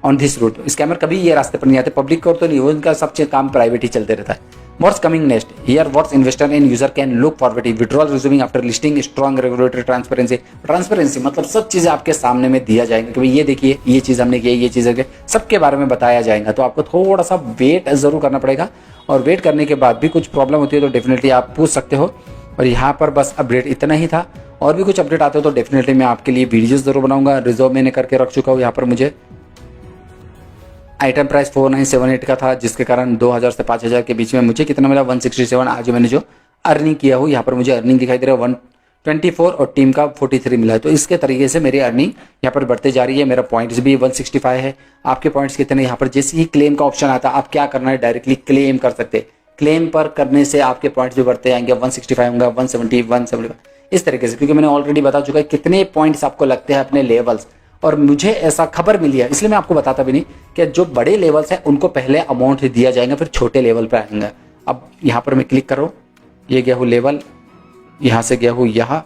on this route. Scammer कभी ये रास्ते पर नहीं आते, पब्लिक को तो नहीं, उनका सब काम प्राइवेट ही चलते रहता है। What's coming next? Here, what investor and user can look forward to withdrawal resuming after listing, strong regulatory transparency। Transparency मतलब सब चीजें आपके सामने में दिया जाएगा कि भाई ये देखिए ये चीज हमने की, ये चीज सबके बारे में बताया जाएगा। तो आपको थोड़ा सा वेट जरूर करना पड़ेगा, और वेट करने के बाद भी कुछ प्रॉब्लम होती है तो डेफिनेटली आप पूछ सकते हो। और यहाँ पर बस अपडेट इतना ही था, और भी कुछ अपडेट आते हो तो डेफिनेटली मैं आपके लिए वीडियोज जरूर बनाऊंगा। रिजर्व मैंने करके रख चुका हूँ। यहाँ पर मुझे आइटम प्राइस 4978 का था, जिसके कारण 2000 से 5000 के बीच में मुझे कितना मिला 167। आज मैंने जो अर्निंग किया हूँ, यहाँ पर मुझे अर्निंग दिखाई दे रहा है 124 और टीम का 43 मिला है। तो इसके तरीके से मेरी अर्निंग यहाँ पर बढ़ते जा रही है। मेरा पॉइंट्स भी 165 है। आपके पॉइंट्स कितने? यहाँ पर जैसे ही क्लेम का ऑप्शन आता है, आप क्या करना है, डायरेक्टली क्लेम कर सकते हैं। क्लेम पर करने से आपके पॉइंट्स भी बढ़ते आएंगे, 165 होंगे, 170, 175 इस तरीके से, क्योंकि मैंने ऑलरेडी बता चुका है कितने पॉइंट्स आपको लगते हैं अपने लेवल्स। और मुझे ऐसा खबर मिली है, इसलिए मैं आपको बताता भी नहीं कि जो बड़े लेवल्स हैं उनको पहले अमाउंट दिया जाएगा, फिर छोटे लेवल पर आएंगे। अब यहाँ पर मैं क्लिक कर रहा हूँ, ये गया हूँ लेवल, यहाँ से गया हूँ यहाँ,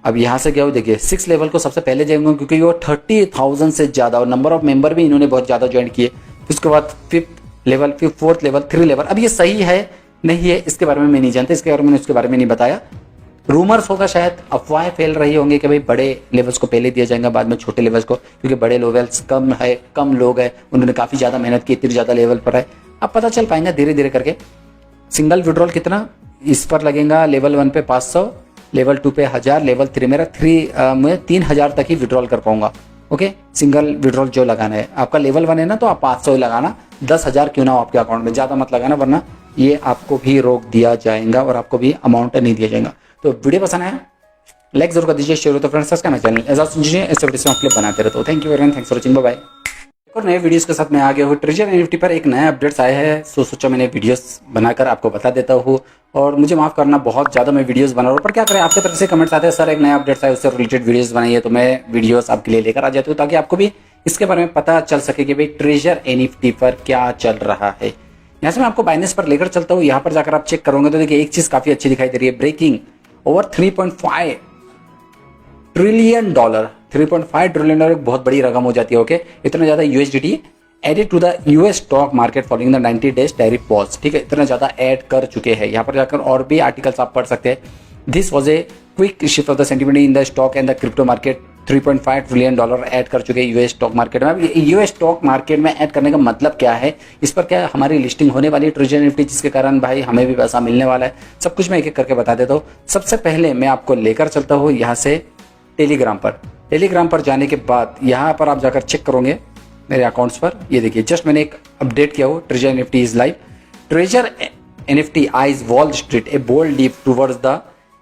अब यहाँ से गया हूँ देखिए 6 लेवल को सबसे पहले जाएंगे, क्योंकि वो 30,000 से ज़्यादा, और नंबर ऑफ मेंबर भी इन्होंने बहुत ज़्यादा ज्वाइन किए। उसके बाद 5th लेवल, फिर 4th लेवल, 3 लेवल। अब ये सही है नहीं है इसके बारे में मैं नहीं जानता, इसके बारे में उसके बारे में नहीं बताया। रूमर्स होगा, शायद अफवाहें फैल रही होंगी कि भाई बड़े लेवल्स को पहले दिया जाएगा, बाद में छोटे लेवल्स को, क्योंकि बड़े लेवल्स कम है, कम लोग हैं, उन्होंने काफ़ी ज़्यादा मेहनत की, इतनी ज़्यादा लेवल पर है। अब पता चल पाएगा धीरे धीरे करके। सिंगल विड्रॉल कितना इस पर लगेगा, लेवल 1 पे 500, लेवल 2 पे 1000, लेवल 3 मेरा मैं 3000 तक ही विड्रॉल कर पाऊंगा। ओके, सिंगल विड्रॉल जो लगाना है, आपका लेवल 1 है ना, तो आप 500 ही लगाना, 10,000 क्यों ना हो आपके अकाउंट में, ज़्यादा मत लगाना, वरना ये आपको भी रोक दिया जाएगा और आपको भी अमाउंट नहीं दिया जाएगा। तो वीडियो पसंद आया लाइक जरूर कर दीजिए, शेयर हो तो फ्रेंड्स सब्सक्राइब चैनल ऐसा बनाते रहते हो। Thank you very much, thanks for watching, bye bye. और नए वीडियोस के साथ मैं आ गया हूँ। ट्रेजर एनएफटी पर एक नया अपडेट्स आया है, सोचा मैंने वीडियोस बनाकर आपको बता देता हूँ। और मुझे माफ करना, बहुत ज़्यादा मैं वीडियोस बना रहा हूँ, पर क्या करें, आपके तरफ से कमेंट्स आते हैं सर एक नया अपडेट्स आया, उससे रिलेटेड वीडियोस बनाइए, तो मैं वीडियोस आपके लिए लेकर आ जाती हूँ ताकि आपको भी इसके बारे में पता चल सके कि भाई ट्रेजर एनएफटी पर क्या चल रहा है। यहाँ से मैं आपको बाइनेंस पर लेकर चलता हूँ। यहाँ पर जाकर आप चेक करोगे तो देखिए एक चीज़ काफ़ी अच्छी दिखाई दे रही है, breaking over 3.5 trillion dollar. 3.5 trillion dollar एक बहुत बड़ी रकम हो जाती है। ओके, इतना ज़्यादा USDT added to the US stock market following the 90 days tariff pause. ठीक है, इतना ज़्यादा ऐड कर चुके हैं। यहाँ पर जाकर और भी आर्टिकल्स आप पढ़ सकते हैं। This was a quick shift of the sentiment in the stock and the crypto market. 3.5 trillion dollar add कर चुके हैं यूएस स्टॉक मार्केट में। यूएस स्टॉक मार्केट में ऐड करने का मतलब क्या है, इस पर क्या हमारी लिस्टिंग होने वाली है ट्रेजर एनएफटी, जिसके कारण भाई हमें भी पैसा मिलने वाला है। सब कुछ मैं एक एक करके बता देता हूँ। सबसे पहले मैं आपको लेकर चलता हूँ यहाँ से टेलीग्राम पर। टेलीग्राम पर जाने के बाद यहाँ पर आप जाकर चेक करोगे मेरे अकाउंट्स पर। ये देखिए जस्ट मैंने एक अपडेट किया हो, treasure NFT is live. Treasure NFT eyes Wall Street a bold leap towards the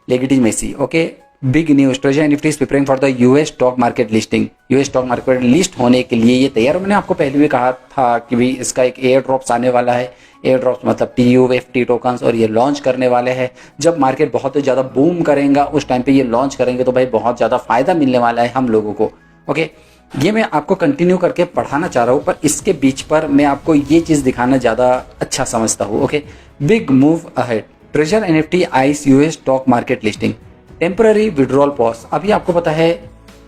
legitimacy. Okay, big news, treasure NFT is preparing for the US stock market listing. US stock market list होने के लिए ये तैयार। मैंने आपको पहले भी कहा था कि भाई इसका एक एयर ड्रॉप्स आने वाला है। एयर ड्रॉप्स मतलब TUFT टोकन्स, और ये लॉन्च करने वाले हैं। जब मार्केट बहुत ज़्यादा बूम करेगा उस टाइम पे ये लॉन्च करेंगे तो भाई बहुत ज़्यादा फायदा मिलने वाला है हम लोगों को। ओके, ये मैं आपको कंटिन्यू करके पढ़ाना चाह रहा हूँ, पर इसके बीच पर मैं आपको ये चीज़ दिखाना ज़्यादा अच्छा समझता हूँ। Okay, big move ahead, treasure NFT ice US stock market listing, temporary withdrawal pause. अभी आपको पता है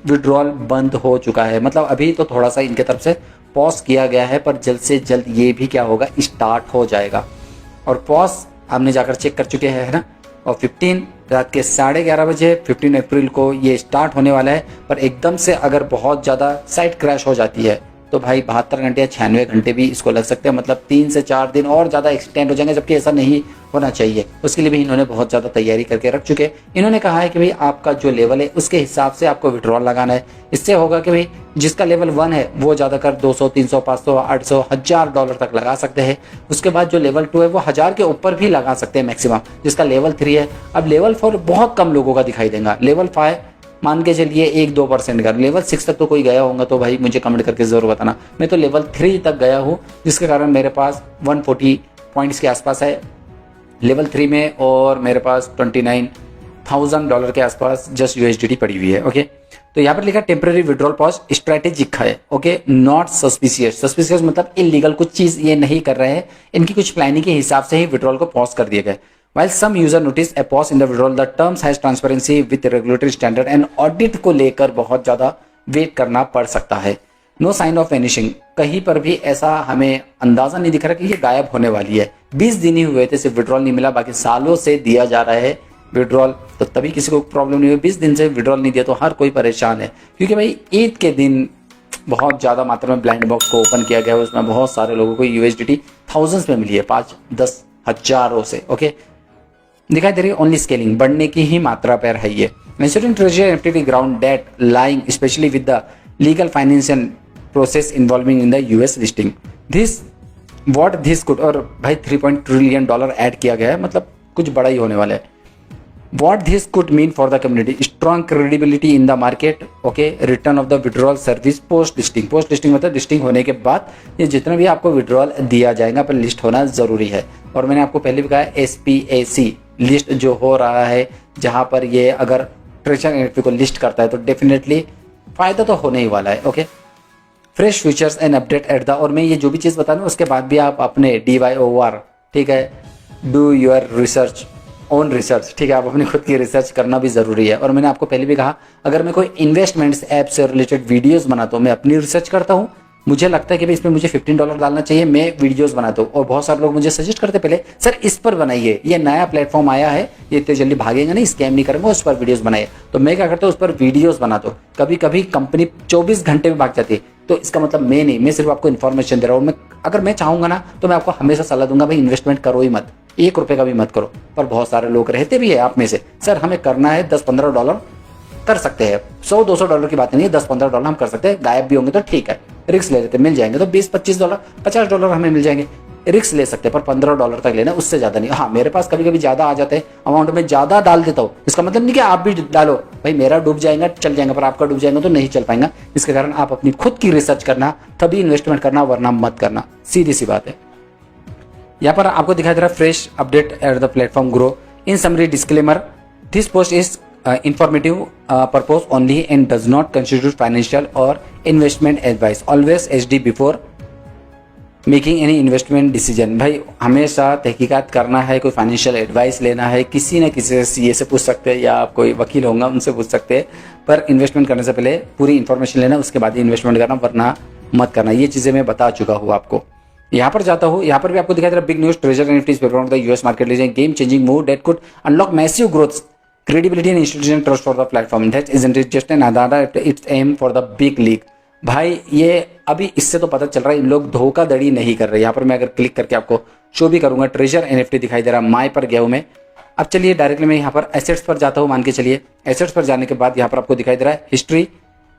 विड्रॉल बंद हो चुका है, मतलब अभी तो थोड़ा सा इनके तरफ से पॉज किया गया है, पर जल्द से जल्द ये भी क्या होगा, स्टार्ट हो जाएगा। और पॉज हमने जाकर चेक कर चुके हैं, है ना। और 15 रात के 11:30 बजे 15 अप्रैल को ये स्टार्ट होने वाला है। पर एकदम से अगर बहुत ज़्यादा साइट क्रैश हो जाती है तो भाई 72 घंटे या 96 घंटे भी इसको लग सकते हैं, मतलब 3 से 4 दिन और ज़्यादा एक्सटेंड हो जाएंगे, जबकि ऐसा नहीं होना चाहिए। उसके लिए भी इन्होंने बहुत ज़्यादा तैयारी करके रख चुके हैं। इन्होंने कहा है कि भाई आपका जो लेवल है उसके हिसाब से आपको विड्रॉल लगाना है। इससे होगा कि भाई जिसका लेवल 1 है वो ज़्यादातर 200, 300, 500, 800, 1000 डॉलर तक लगा सकते हैं। उसके बाद जो लेवल 2 है वो 1000 के ऊपर भी लगा सकते हैं मैक्सिमम। जिसका लेवल 3 है, अब लेवल 4 बहुत कम लोगों का दिखाई देगा। लेवल 5 मान के चलिए 1-2% का। लेवल 6 तक तो कोई गया होगा तो भाई मुझे कमेंट करके ज़रूर बताना। मैं तो लेवल 3 तक गया हूँ, जिसके कारण मेरे पास 140 पॉइंट्स के आसपास है लेवल 3 में, और मेरे पास $29,000 के आसपास जस्ट यूएसडीटी पड़ी हुई है। ओके, तो यहाँ पर लिखा टेम्पररी विड्रॉल पॉज स्ट्रेटेजिक है। Okay, not suspicious. सस्पिशियस मतलब इलीगल कुछ चीज़ ये नहीं कर रहे हैं, इनकी कुछ प्लानिंग के हिसाब से ही विड्रॉल को पॉज कर दिया गया। While some user notice a pause in the withdrawal, the terms has transparency with regulatory standard and audit को लेकर बहुत ज़्यादा वेट करना पड़ सकता है। No sign of vanishing, कहीं पर भी ऐसा हमें अंदाज़ा नहीं दिख रहा कि ये गायब होने वाली है। 20 दिन ही हुए थे सिर्फ विड्रॉल नहीं मिला, बाकी सालों से दिया जा रहा है विड्रॉल, तो तभी किसी को प्रॉब्लम नहीं हुई। 20 दिन से विड्रॉल नहीं दिया तो हर कोई परेशान है, क्योंकि भाई ईद के दिन बहुत ज़्यादा मात्रा में ब्लाइंड बॉक्स को ओपन किया गया है। उसमें बहुत सारे लोगों को यूएसडीटी थाउजेंड्स में मिली है, 5-10 हज़ारों से। ओके, दिखाई दे रही है ओनली स्केलिंग, बढ़ने की ही मात्रा पर है ये। Ensuring treasury activity ground debt lying especially with the legal financial process involving in the US listing. This what this could, और भाई 3 ट्रिलियन डॉलर ऐड किया गया है, मतलब कुछ बड़ा ही होने वाला है। What this could mean for the community, strong credibility in the market, okay, return of the withdrawal service post listing. Post listing मतलब लिस्टिंग होने के बाद ये जितना भी आपको विड्रॉल दिया जाएगा पर लिस्ट होना ज़रूरी है। और मैंने आपको पहले भी कहा SPAC लिस्ट जो हो रहा है, जहाँ पर ये अगर ट्रेजर एनएफटी को लिस्ट करता है तो डेफिनेटली फ़ायदा तो होने ही वाला है। Okay, fresh features and update at the, और मैं ये जो भी चीज़ बता रहा हूँ उसके बाद भी आप अपने DYOR, ठीक है, do your research, own research, ठीक है, आप अपनी खुद की रिसर्च करना भी ज़रूरी है। और मैंने आपको पहले भी कहा अगर मैं कोई इन्वेस्टमेंट्स ऐप से रिलेटेड वीडियोस बनाता हूँ, मैं अपनी रिसर्च करता हूँ, मुझे लगता है कि भाई इसमें मुझे $15 डालना चाहिए, मैं वीडियोस बनाता हूँ। और बहुत सारे लोग मुझे सजेस्ट करते पहले सर इस पर बनाइए, ये नया प्लेटफॉर्म आया है, ये इतने जल्दी भागेगा नहीं, स्कैम नहीं करेंगे, उस पर वीडियोस बनाइए। तो मैं क्या करता हूँ, उस पर वीडियोस बनाता हूँ। कभी कभी कंपनी 24 घंटे में भाग जाती है, तो इसका मतलब मैं नहीं, मैं सिर्फ आपको इन्फॉर्मेशन दे रहा हूँ। मैं अगर मैं चाहूँगा ना तो मैं आपको हमेशा सलाह दूंगा भाई इन्वेस्टमेंट करो ही मत, $1 का भी मत करो। पर बहुत सारे लोग रहते भी है आप में से, सर हमें करना है $10-15 कर सकते हैं, $100-200 की बात नहीं है, $10-15 हम कर सकते हैं, गायब भी होंगे तो ठीक है, रिस्क ले लेते मिल जाएंगे, तो $20-25, $50 हमें मिल जाएंगे। रिस्क ले सकते हैं, पर $15 तक लेना, उससे ज़्यादा नहीं। हाँ, मेरे पास कभी कभी ज़्यादा आ जाते हैं अमाउंट में, ज़्यादा डाल देता हूँ। इसका मतलब नहीं कि आप भी डालो, भाई मेरा डूब जाएगा चल जाएगा, पर आपका डूब जाएगा तो नहीं चल पाएगा। इसके कारण आप अपनी खुद की रिसर्च करना, तभी इन्वेस्टमेंट करना, वरना मत करना, सीधी सी बात है। यहाँ पर आपको दिखाई दे रहा है fresh update at the platform grow. In summary disclaimer, this post is informative purpose only and does not constitute financial or investment advice. Always HD before making any investment decision. भाई हमेशा तहकीकात करना है, कोई फाइनेंशियल एडवाइस लेना है, किसी न किसी से सीए से पूछ सकते हैं, या आप कोई वकील होंगे उनसे पूछ सकते हैं, पर इन्वेस्टमेंट करने से पहले पूरी इन्फॉर्मेशन लेना, उसके बाद ही इन्वेस्टमेंट करना, वरना मत करना। ये चीज़ें मैं बता चुका हूँ आपको। यहाँ पर जाता हूँ, यहाँ पर भी आपको दिखाई दे रहा है big news, treasure NFTs the US market लीजिए game changing move that could unlock massive growth, credibility and institutional trust for the platform. That isn't it just an Adara, it's aim for the big league. भाई ये अभी इससे तो पता चल रहा है इन लोग धोखाधड़ी नहीं कर रहे। यहाँ पर मैं अगर क्लिक करके आपको शो भी करूंगा, ट्रेजर एनएफटी दिखाई दे रहा है, माई पर गया हूँ मैं। अब चलिए डायरेक्टली मैं यहाँ पर एसेट्स पर जाता हूँ, मान के चलिए एसेट्स पर जाने के बाद यहाँ पर आपको दिखाई दे रहा है हिस्ट्री,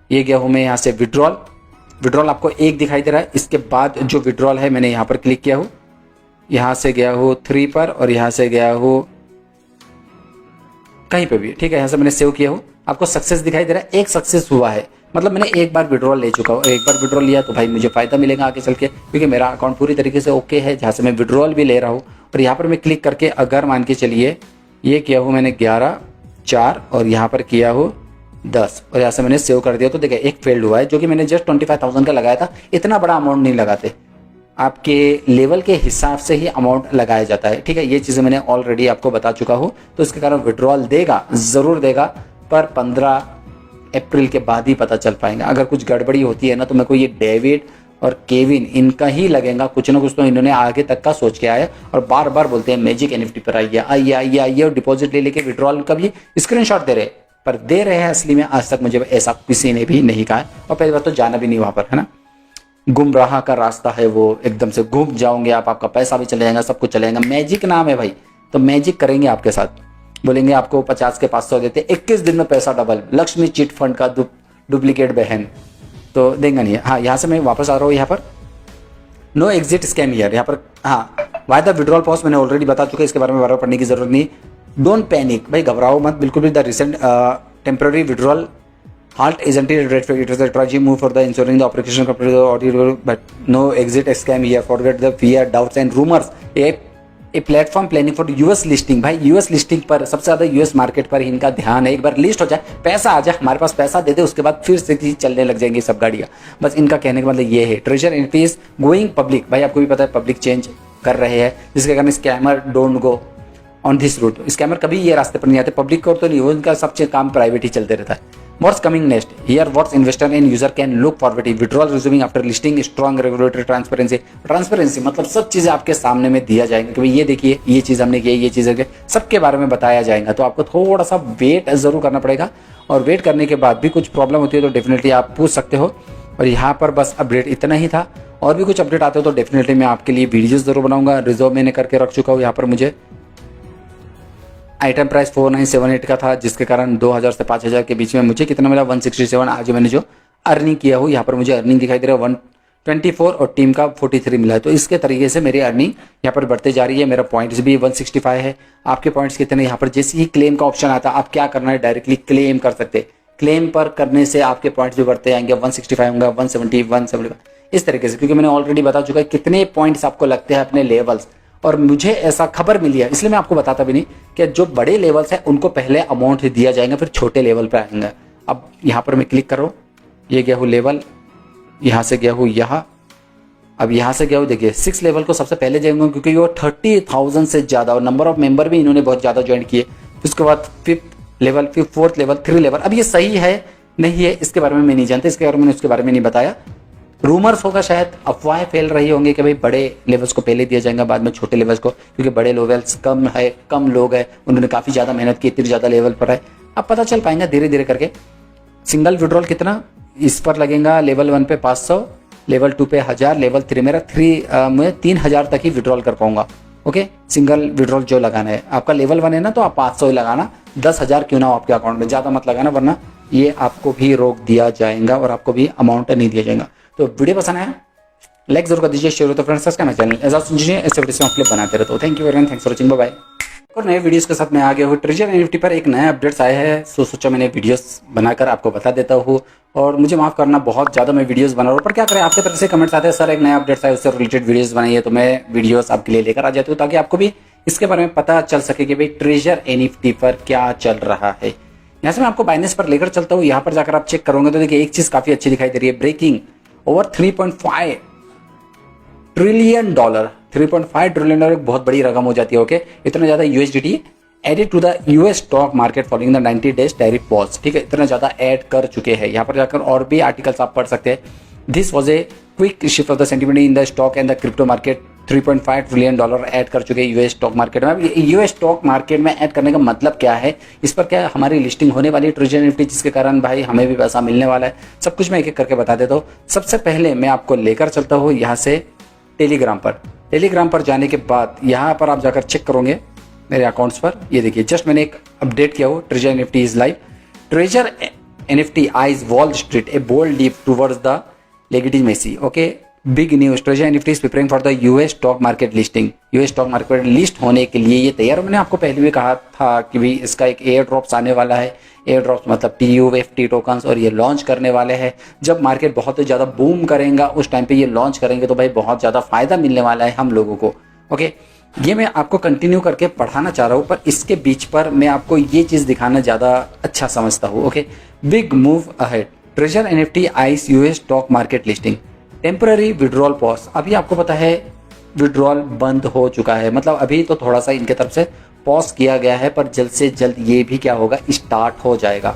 ये गया हूँ मैं यहाँ से विड्रॉल आपको एक दिखाई दे रहा है। इसके बाद जो विड्रॉल है मैंने यहाँ पर क्लिक किया हूँ, यहाँ से गया हूँ 3 पर और यहाँ से गया हूँ कहीं पे भी, ठीक है, यहाँ से मैंने सेव किया हूँ। आपको सक्सेस दिखाई दे रहा है, एक सक्सेस हुआ है, मतलब मैंने एक बार विड्रॉल ले चुका हूँ। एक बार विड्रॉल लिया तो भाई मुझे फायदा मिलेगा आगे चल के, क्योंकि मेरा अकाउंट पूरी तरीके से ओके है, जहाँ से मैं विड्रॉल भी ले रहा हूँ। और यहाँ पर मैं क्लिक करके अगर मान के चलिए ये किया हूँ मैंने 11/4 और यहाँ पर किया हूँ 10 और यहाँ से मैंने सेव कर दिया, तो देखिए एक फेल्ड हुआ है, जो कि मैंने जस्ट 25,000 का लगाया था। इतना बड़ा अमाउंट नहीं लगाते, आपके लेवल के हिसाब से ही अमाउंट लगाया जाता है, ठीक है। ये चीज़ें मैंने ऑलरेडी आपको बता चुका हूँ, तो इसके कारण विड्रॉल देगा, ज़रूर देगा, पर 15 अप्रैल के बाद ही पता चल पाएगा। अगर कुछ गड़बड़ी होती है ना, तो मेरे को ये डेविड और केविन इनका ही लगेगा, कुछ ना कुछ तो इन्होंने आगे तक का सोच के आया और बार बार बोलते हैं मैजिक एनएफटी पर आइए आइए आइए आइए, और डिपॉजिट ले लेके विड्रॉल का भी स्क्रीनशॉट दे रहे, पर दे रहे हैं असली में आज तक मुझे ऐसा किसी ने भी नहीं कहा। और पहली बात तो जाना भी नहीं वहाँ पर, है ना, गुमराह का रास्ता है वो, एकदम से घूम जाओगे आप, आपका पैसा भी चले जाएगा, सब कुछ चलेगा। मैजिक नाम है भाई, तो मैजिक करेंगे आपके साथ, बोलेंगे आपको 50 के 500 देते, 21 दिन में पैसा डबल, लक्ष्मी चिट फंड का डुप्लीकेट बहन, तो देंगे नहीं। हाँ, यहाँ से मैं वापस आ रहा हूँ, यहाँ पर नो एग्जिट स्कैम हियर, यहाँ पर हाँ वाई द विड्रॉल पॉज मैंने ऑलरेडी बता चुका है, इसके बारे में बार बार पढ़ने की जरूरत नहीं। डोंट पैनिक, भाई घबराओ मत बिल्कुल भी। The recent temporary withdrawal halt isn't it red flag, it is a tragic move for the ensuring the operation complete the audio, but no exit scam here, forget the fear doubts and rumors। A platform planning for US listing, भाई यूएस लिस्टिंग पर सबसे ज्यादा यूएस मार्केट पर इनका ध्यान है। एक बार लिस्ट हो जाए, पैसा आ जाए, हमारे पास पैसा दे दे, उसके बाद फिर से चलने लग जाएंगी सब गाड़ियां। बस इनका कहने का मतलब ये है। ट्रेजर एनएफटीज गोइंग पब्लिक, भाई आपको भी पता है पब्लिक चेंज कर रहे हैं, जिसके कारण scammer don't go on this route. Scammer कभी ये रास्ते पर नहीं आते, पब्लिक को तो नहीं, उनका सब काम प्राइवेट ही चलते रहता है। What's coming next? Here, what investor and user can look forward to. Withdrawal resuming after listing, strong regulatory transparency. Transparency मतलब सब चीज़ें आपके सामने में दिया जाएंगे कि भाई ये देखिए ये चीज़ हमने की, ये चीज़ सबके बारे में बताया जाएगा। तो आपको थोड़ा सा वेट जरूर करना पड़ेगा, और वेट करने के बाद भी कुछ प्रॉब्लम होती है तो डेफिनेटली आप पूछ सकते हो। और यहाँ पर बस अपडेट इतना ही था, और भी कुछ अपडेट आते हो तो डेफिनेटली मैं आपके लिए वीडियोज़ जरूर बनाऊंगा। रिजर्व मैंने करके रख चुका हूँ। यहाँ पर मुझे आइटम प्राइस 4978 का था, जिसके कारण 2000 से 5000 के बीच में मुझे कितना मिला 167। आज मैंने जो अर्निंग किया हूँ, यहाँ पर मुझे अर्निंग दिखाई दे रहा है 124 और टीम का 43 मिला है। तो इसके तरीके से मेरी अर्निंग यहाँ पर बढ़ते जा रही है। मेरा पॉइंट्स भी 165 है। आपके पॉइंट्स कितने, यहाँ पर जैसे ही क्लेम का ऑप्शन आता है, आप क्या करना है, डायरेक्टली क्लेम कर सकते। क्लेम पर करने से आपके पॉइंट्स भी बढ़ते आएंगे, 165 होंगे, 170, 175 इस तरीके से, क्योंकि मैंने ऑलरेडी बता चुका है कितने पॉइंट्स आपको लगते हैं अपने लेवल्स। और मुझे ऐसा खबर मिली है, इसलिए मैं आपको बताता भी नहीं कि जो बड़े लेवल्स हैं उनको पहले अमाउंट दिया जाएगा, फिर छोटे लेवल पर आएंगे। अब यहाँ पर मैं क्लिक कर रहा हूँ, ये गया हूँ लेवल, यहाँ से गया हूँ यहाँ, अब यहाँ से गया हूँ, देखिए 6 लेवल को सबसे पहले जाएंगे, क्योंकि वो 30,000 से ज़्यादा, और नंबर ऑफ मेंबर भी इन्होंने बहुत ज़्यादा ज्वाइन किए। उसके बाद 5th लेवल, फिर 4th लेवल, 3 लेवल। अब ये सही है नहीं है इसके बारे में मैं नहीं जानता, इसके बारे में मैंने उसके बारे में नहीं बताया। रूमर्स होगा, शायद अफवाहें फैल रही होंगी कि भाई बड़े लेवल्स को पहले दिया जाएगा, बाद में छोटे लेवल्स को, क्योंकि बड़े लेवल्स कम है, कम लोग हैं, उन्होंने काफ़ी ज़्यादा मेहनत की, इतनी ज़्यादा लेवल पर है। अब पता चल पाएंगे धीरे धीरे करके। सिंगल विड्रॉल कितना इस पर लगेगा, लेवल 1 पे 500, लेवल 2 पे 1000, लेवल 3 मेरा मैं 3000 तक ही विड्रॉल कर पाऊंगा। ओके, सिंगल विड्रॉल जो लगाना है, आपका लेवल 1 है ना, तो आप 500 ही लगाना, 10,000 क्यों ना हो आपके अकाउंट में, ज़्यादा मत लगाना, वरना ये आपको भी रोक दिया जाएगा और आपको भी अमाउंट नहीं दिया जाएगा। तो वीडियो पसंद आया, लाइक जरूर कर दीजिए, शेयर हो तो फ्रेंड्स सब्सक्राइब चैनल ऐसा सुनिए, ऐसे वीडियो हम क्लिप बनाते रहते हो। Thank you very much, thanks for watching, bye bye. और नए वीडियोस के साथ मैं आ गया हूँ। ट्रेजर एनएफटी पर एक नया अपडेट्स आया है, सोचा मैंने वीडियोस बनाकर आपको बता देता हूँ। और मुझे माफ करना, बहुत ज़्यादा मैं वीडियोस बना रहा हूँ, पर क्या करें, आपके तरफ से कमेंट्स आते हैं सर एक नया अपडेट्स आया उससे रिलेटेड वीडियोस बनाइए, तो मैं वीडियोस आपके लिए लेकर आ जाती हूँ ताकि आपको भी इसके बारे में पता चल सके कि भाई ट्रेजर एनएफटी पर क्या चल रहा है। यहाँ से मैं आपको बाइनेंस पर लेकर चलता हूँ। यहाँ पर जाकर आप चेक करोगे तो देखिए एक चीज़ काफ़ी अच्छी दिखाई दे रही है, breaking over 3.5 trillion dollar. 3.5 trillion dollar एक बहुत बड़ी रकम हो जाती है। ओके, इतना ज़्यादा USDT added to the US stock market following the 90 days tariff pause. ठीक है, इतना ज़्यादा ऐड कर चुके हैं। यहाँ पर जाकर और भी आर्टिकल्स आप पढ़ सकते हैं। This was a quick shift of the sentiment in the stock and the crypto market. 3.5 trillion dollar add कर चुके हैं यूएस स्टॉक मार्केट में। यूएस स्टॉक मार्केट में ऐड करने का मतलब क्या है, इस पर क्या हमारी लिस्टिंग होने वाली है ट्रेजर निफ्टी, जिसके कारण भाई हमें भी पैसा मिलने वाला है। सब कुछ मैं एक एक करके बता देता हूँ। सबसे पहले मैं आपको लेकर चलता हूँ यहाँ से टेलीग्राम पर। टेलीग्राम पर जाने के बाद यहाँ पर आप जाकर चेक करोगे मेरे अकाउंट्स पर। ये देखिए जस्ट मैंने एक अपडेट किया हो, treasure NFT is live. Treasure NFT eyes Wall Street a bold leap towards the legitimacy. Okay, big news, treasure NFT is preparing for the US stock market listing. US stock market list होने के लिए ये तैयार। मैंने आपको पहले भी कहा था कि भाई इसका एक एयर ड्रॉप्स आने वाला है। एयर ड्रॉप्स मतलब PUFT टोकन्स, और ये लॉन्च करने वाले हैं। जब मार्केट बहुत ज़्यादा बूम करेगा उस टाइम पे ये लॉन्च करेंगे तो भाई बहुत ज़्यादा फायदा मिलने वाला है हम लोगों को। ओके, ये मैं आपको कंटिन्यू करके पढ़ाना चाह रहा हूँ, पर इसके बीच पर मैं आपको ये चीज़ दिखाना ज़्यादा अच्छा समझता हूँ। Okay, big move ahead, treasure NFT ice US stock market listing, temporary withdrawal pause. अभी आपको पता है विड्रॉल बंद हो चुका है, मतलब अभी तो थोड़ा सा इनके तरफ से पॉज किया गया है, पर जल्द से जल्द ये भी क्या होगा, स्टार्ट हो जाएगा।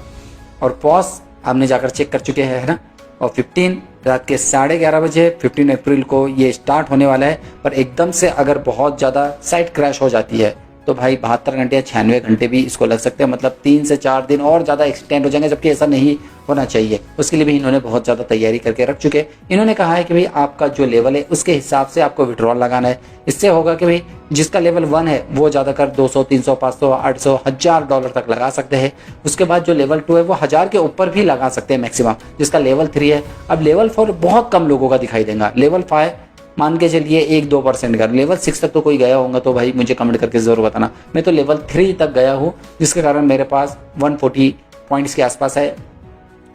और पॉज हमने जाकर चेक कर चुके हैं, है ना। और 15 रात के 11:30 बजे 15 अप्रैल को ये स्टार्ट होने वाला है। पर एकदम से अगर बहुत ज़्यादा साइट क्रैश हो जाती है तो भाई 72 घंटे या 96 घंटे भी इसको लग सकते हैं, मतलब 3 से 4 दिन और ज़्यादा एक्सटेंड हो जाएंगे, जबकि ऐसा नहीं होना चाहिए। उसके लिए भी इन्होंने बहुत ज़्यादा तैयारी करके रख चुके हैं। इन्होंने कहा है कि भाई आपका जो लेवल है उसके हिसाब से आपको विड्रॉल लगाना है। इससे होगा कि भाई जिसका लेवल 1 है वो ज़्यादातर 200, 300, 500, 800, $1000 तक लगा सकते हैं। उसके बाद जो लेवल 2 है वो 1000 के ऊपर भी लगा सकते हैं मैक्सिमम। जिसका लेवल 3 है, अब लेवल 4 बहुत कम लोगों का दिखाई देगा। लेवल 5 मान के चलिए 1-2% का। लेवल 6 तक तो कोई गया होगा तो भाई मुझे कमेंट करके जरूर बताना। मैं तो लेवल 3 तक गया हूँ, जिसके कारण मेरे पास 140 पॉइंट्स के आसपास है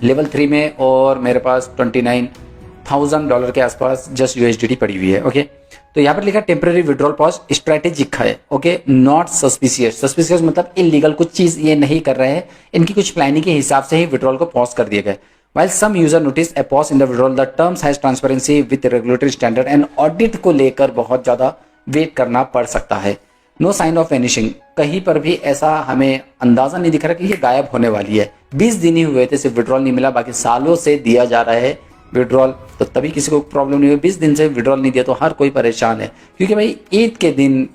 लेवल 3 में, और मेरे पास $29,000 के आसपास जस्ट यूएसडीटी पड़ी हुई है। ओके, तो यहाँ पर लिखा टेम्पररी विड्रॉल पॉज स्ट्रेटेजिक है। Okay, not suspicious. सस्पिशियस मतलब इलीगल कुछ चीज ये नहीं कर रहे हैं, इनकी कुछ प्लानिंग के हिसाब से ही विड्रॉल को पॉज कर दिए गए। While some user notice a pause in the withdrawal, the terms has transparency with regulatory standard and audit को लेकर बहुत ज़्यादा वेट करना पड़ सकता है। No sign of vanishing, कहीं पर भी ऐसा हमें अंदाजा नहीं दिख रहा कि ये गायब होने वाली है। 20 दिन ही हुए थे सिर्फ विड्रॉल नहीं मिला, बाकी सालों से दिया जा रहा है विड्रॉल, तो तभी किसी को प्रॉब्लम नहीं हुई। 20 दिन से विड्रॉल नहीं दिया तो हर कोई परेशान है, क्योंकि भाई ईद के दिन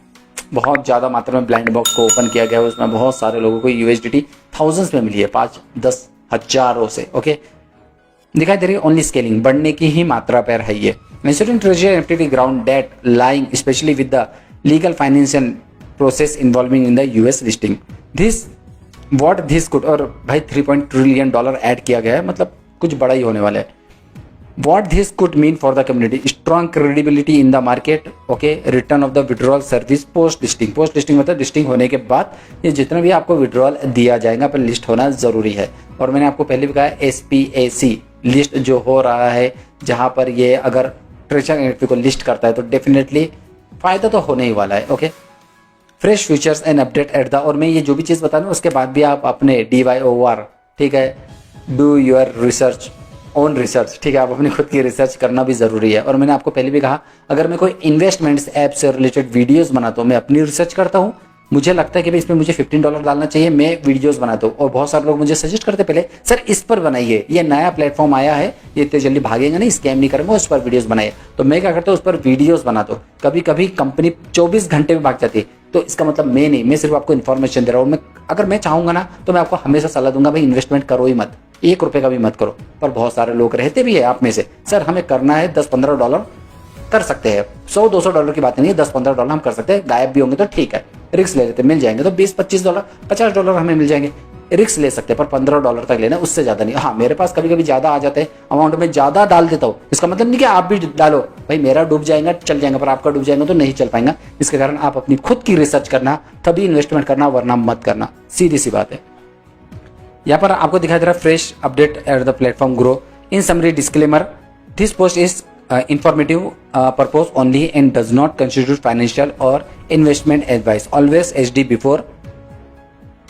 बहुत ज़्यादा मात्रा में ब्लाइंड बॉक्स को ओपन किया गया है। उसमें बहुत सारे लोगों को यूएसडीटी थाउजेंड्स में मिली है, 5-10 हजारों से। ओके, दिखाई दे रही है ओनली स्केलिंग, बढ़ने की ही मात्रा पर है ये। Institute treasure NFT ground date lying specially with the legal financial process involving in the US listing. This what this could, और भाई 3 ट्रिलियन डॉलर ऐड किया गया है, मतलब कुछ बड़ा ही होने वाला है। What this could mean for the community, strong credibility in the market, okay, return of the withdrawal service post listing। post listing मतलब लिस्टिंग होने के बाद ये जितना भी आपको विड्रॉल दिया जाएगा पर लिस्ट होना जरूरी है। और मैंने आपको पहले भी कहा SPAC लिस्ट जो हो रहा है, जहां पर ये अगर ट्रेजर एनएफटी को लिस्ट करता है तो डेफिनेटली फायदा तो होने ही वाला है। Okay, fresh features and update at the, और मैं ये जो भी चीज़ बता रहा हूँ उसके बाद भी आप अपने DYOR, ठीक है, do your research, own research, ठीक है, आप अपनी खुद की रिसर्च करना भी ज़रूरी है। और मैंने आपको पहले भी कहा अगर मैं कोई इन्वेस्टमेंट्स ऐप से रिलेटेड वीडियोस बनाता हूँ, मैं अपनी रिसर्च करता हूँ, मुझे लगता है कि भाई इसमें मुझे $15 डालना चाहिए, मैं वीडियोस बनाता हूँ। और बहुत सारे लोग मुझे सजेस्ट करते पहले सर इस पर बनाइए, ये नया प्लेटफॉर्म आया है, ये इतने जल्दी भागेगा नहीं, स्कैम नहीं करेंगे, उस पर वीडियोस बनाइए। तो मैं क्या करता हूँ, उस पर वीडियोस बनाता हूँ। कभी कभी कंपनी 24 घंटे में भाग जाती है, तो इसका मतलब मैं नहीं, मैं सिर्फ आपको इन्फॉर्मेशन दे रहा हूँ। मैं अगर मैं चाहूँगा ना तो मैं आपको हमेशा सलाह दूंगा भाई इन्वेस्टमेंट करो ही मत, $1 का भी मत करो। पर बहुत सारे लोग रहते भी है आप में से, सर हमें करना है $10-15 कर सकते हैं, $100-200 की बात नहीं है, $10-15 हम कर सकते हैं, गायब भी होंगे तो ठीक है, रिस्क ले लेते मिल जाएंगे तो $20-25, $50 हमें मिल जाएंगे। रिस्क ले सकते हैं, पर $15 तक लेना, उससे ज़्यादा नहीं। हाँ, मेरे पास कभी कभी ज़्यादा आ जाते हैं अमाउंट में, ज़्यादा डाल देता हूँ। इसका मतलब नहीं कि आप भी डालो, भाई मेरा डूब जाएगा चल जाएगा, पर आपका डूब जाएगा तो नहीं चल पाएगा। इसके कारण आप अपनी खुद की रिसर्च करना, तभी इन्वेस्टमेंट करना, वरना मत करना, सीधी सी बात है। यहाँ पर आपको दिखाई दे रहा है fresh update at the platform grow. In summary disclaimer, this post is informative purpose only and does not constitute financial or investment advice. Always HD before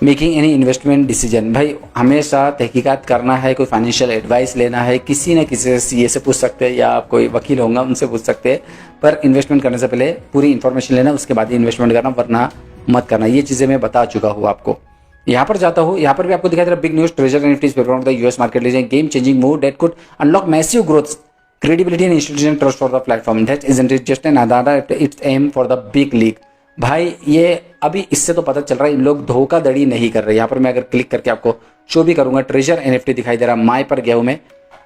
making any investment decision. भाई हमेशा तहकीकात करना है, कोई फाइनेंशियल एडवाइस लेना है, किसी न किसी से सीए से पूछ सकते हैं या कोई वकील होगा उनसे पूछ सकते हैं, पर इन्वेस्टमेंट करने से पहले पूरी इन्फॉर्मेशन लेना, उसके बाद ही इन्वेस्टमेंट करना, वरना मत करना। ये चीज़ें मैं बता चुका हूँ आपको। यहाँ पर जाता हूँ, यहाँ पर भी आपको दिखाई दे रहा है big news, treasure NFTs perform the US market लीजिए game changing move that could unlock massive growth credibility and institutional trust for the platform. That isn't it just an adada, it's aim for the big league. भाई ये अभी इससे तो पता चल रहा है इन लोग धोखाधड़ी नहीं कर रहे। यहाँ पर मैं अगर क्लिक करके आपको शो भी करूंगा, ट्रेजर एनएफटी दिखाई दे रहा है, माई पर गया हूँ मैं।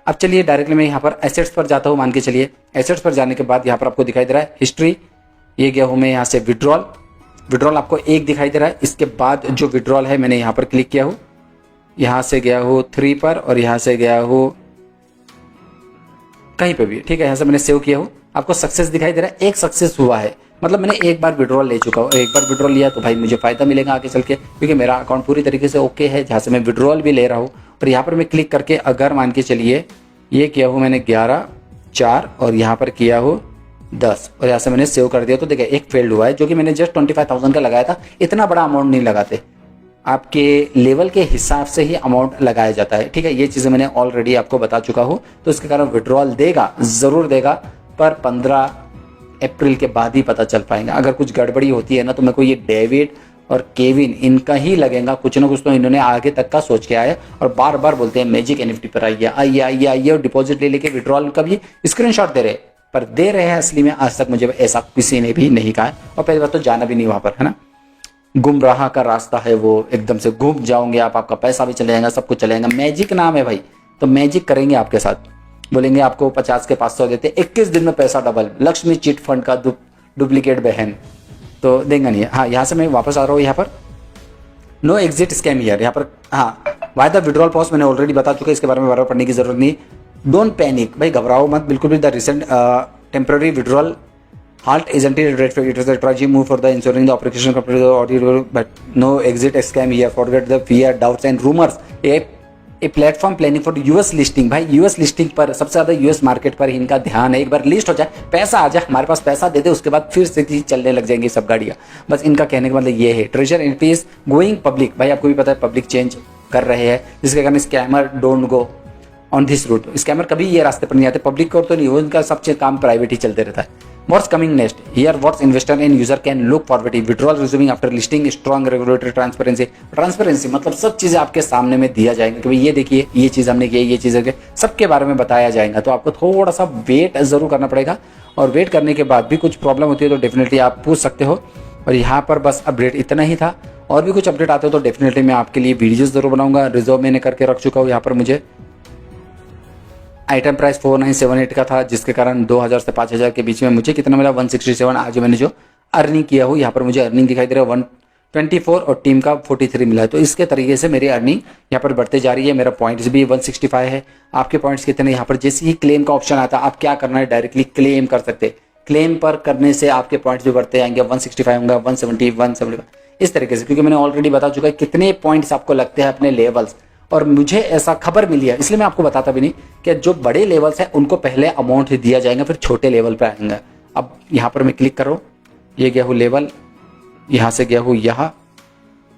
अब चलिए डायरेक्टली मैं यहाँ पर एसेट्स पर जाता हूँ, मान के चलिए एसेट्स पर जाने के बाद यहाँ पर आपको दिखाई दे रहा है हिस्ट्री, ये गया हूँ मैं यहाँ से विड्रॉल आपको एक दिखाई दे रहा है। इसके बाद जो विड्रॉल है मैंने यहाँ पर क्लिक किया हूँ, यहाँ से गया हूँ 3 पर और यहाँ से गया हूँ कहीं पे भी, ठीक है, यहाँ से मैंने सेव किया हूँ। आपको सक्सेस दिखाई दे रहा है, एक सक्सेस हुआ है, मतलब मैंने एक बार विड्रॉल ले चुका हूँ। एक बार विड्रॉल लिया तो भाई मुझे फायदा मिलेगा आगे चल के, क्योंकि मेरा अकाउंट पूरी तरीके से ओके है, जहाँ से मैं विड्रॉल भी ले रहा हूँ। और यहाँ पर मैं क्लिक करके अगर मान के चलिए ये किया हूँ मैंने 11/4 और यहाँ पर किया हूँ 10 और यहाँ से मैंने सेव कर दिया, तो देखिए एक फेल्ड हुआ है, जो कि मैंने जस्ट 25,000 का लगाया था। इतना बड़ा अमाउंट नहीं लगाते, आपके लेवल के हिसाब से ही अमाउंट लगाया जाता है, ठीक है। ये चीज़ें मैंने ऑलरेडी आपको बता चुका हूँ, तो इसके कारण विड्रॉल देगा, ज़रूर देगा, पर 15 अप्रैल के बाद ही पता चल पाएगा। अगर कुछ गड़बड़ी होती है ना, तो मेरे को ये डेविड और केविन इनका ही लगेगा, कुछ ना कुछ तो इन्होंने आगे तक का सोच के आया और बार बार बोलते हैं मैजिक एनएफटी पर आइए आइए आइए आइए, और डिपॉजिट ले लेके विड्रॉल का भी स्क्रीनशॉट दे रहे, पर दे रहे हैं असली में आज तक मुझे ऐसा किसी ने भी नहीं कहा। और पहली बात तो जाना भी नहीं वहाँ पर, है ना, गुमराह का रास्ता है वो, एकदम से घूम जाओगे आप, आपका पैसा भी चले जाएगा, सब कुछ चलेगा। मैजिक नाम है भाई, तो मैजिक करेंगे आपके साथ, बोलेंगे आपको 50 के 500 देते, 21 दिन में पैसा डबल, लक्ष्मी चिट फंड का डुप्लीकेट बहन, तो देंगे नहीं। हाँ, यहाँ से मैं वापस आ रहा हूँ, यहाँ पर नो एग्जिट स्कैम हियर, यहाँ पर हाँ वाई द विड्रॉल पॉज मैंने ऑलरेडी बता चुका है, इसके बारे में बार बार पढ़ने की जरूरत नहीं। डोंट पैनिक, भाई घबराओ मत बिल्कुल भी। The recent temporary withdrawal halt isn't it red flag, it is a tragic move for the ensuring the operation company audio, but no exit scam here, forget the fear doubts and rumors। A platform planning for US listing, भाई यूएस लिस्टिंग पर सबसे ज्यादा यूएस मार्केट पर इनका ध्यान है। एक बार लिस्ट हो जाए, पैसा आ जाए, हमारे पास पैसा दे दे, उसके बाद फिर से चलने लग जाएंगी सब गाड़ियां। बस इनका कहने का मतलब ये है। Treasure NFT is going public, भाई आपको भी पता है पब्लिक चेंज कर रहे हैं, जिसके कारण scammer don't go on this route. Scammer कभी ये रास्ते पर नहीं आते, पब्लिक को तो नहीं, उनका सब काम प्राइवेट ही चलते रहता है। What's coming next? Here, what investor and user can look forward to. Withdrawal resuming after listing, strong regulatory transparency. Transparency मतलब सब चीज़ें आपके सामने में दिया जाएंगे कि भाई ये देखिए ये चीज़ हमने की, ये चीज़ सबके बारे में बताया जाएगा। तो आपको थोड़ा सा वेट ज़रूर करना पड़ेगा, और वेट करने के बाद भी कुछ प्रॉब्लम होती है तो डेफिनेटली आप पूछ सकते हो। और यहाँ पर बस अपडेट इतना ही था, और भी कुछ अपडेट आते हो तो डेफिनेटली मैं आपके लिए वीडियोज़ ज़रूर बनाऊंगा। रिजर्व मैंने करके रख चुका हूँ। यहाँ पर मुझे आइटम प्राइस 4978 का था, जिसके कारण 2000 से 5000 के बीच में मुझे कितना मिला 167। आज मैंने जो अर्निंग किया हूँ, यहाँ पर मुझे अर्निंग दिखाई दे रहा है 124 और टीम का 43 मिला है। तो इसके तरीके से मेरी अर्निंग यहाँ पर बढ़ते जा रही है। मेरा पॉइंट्स भी 165 है। आपके पॉइंट्स कितने? यहाँ पर जैसे ही क्लेम का ऑप्शन आता है, आप क्या करना है, डायरेक्टली क्लेम कर सकते। क्लेम पर करने से आपके पॉइंट्स भी बढ़ते आएंगे, 165 होंगे, 170, 175 इस तरीके से, क्योंकि मैंने ऑलरेडी बता चुका है कितने पॉइंट्स आपको लगते हैं अपने लेवल्स। और मुझे ऐसा खबर मिली है, इसलिए मैं आपको बताता भी नहीं कि जो बड़े लेवल्स हैं उनको पहले अमाउंट दिया जाएगा, फिर छोटे लेवल पे आएंगे। अब यहाँ पर मैं क्लिक कर रहा हूँ, ये गया हूँ लेवल, यहाँ से गया हूँ यहाँ,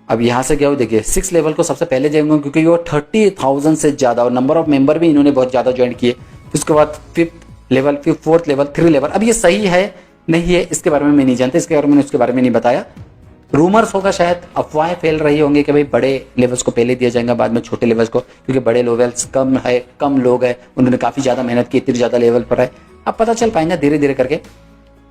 अब यहाँ से गया हूँ, देखिए 6 लेवल को सबसे पहले जाएंगे, क्योंकि वो 30,000 से ज़्यादा और नंबर ऑफ मेंबर भी इन्होंने बहुत ज़्यादा ज्वाइन किए। उसके बाद 5th लेवल, फिर 4th लेवल, 3 लेवल। अब ये सही है नहीं है इसके बारे में मैं नहीं जानता, इसके बारे में मैंने उसके बारे में नहीं बताया। रूमर्स होगा, शायद अफवाहें फैल रही होंगी कि भाई बड़े लेवल्स को पहले दिया जाएगा, बाद में छोटे लेवल्स को, क्योंकि बड़े लेवल्स कम है, कम लोग हैं, उन्होंने काफ़ी ज़्यादा मेहनत की, इतनी ज़्यादा लेवल पर है। अब पता चल पाएंगे धीरे धीरे करके।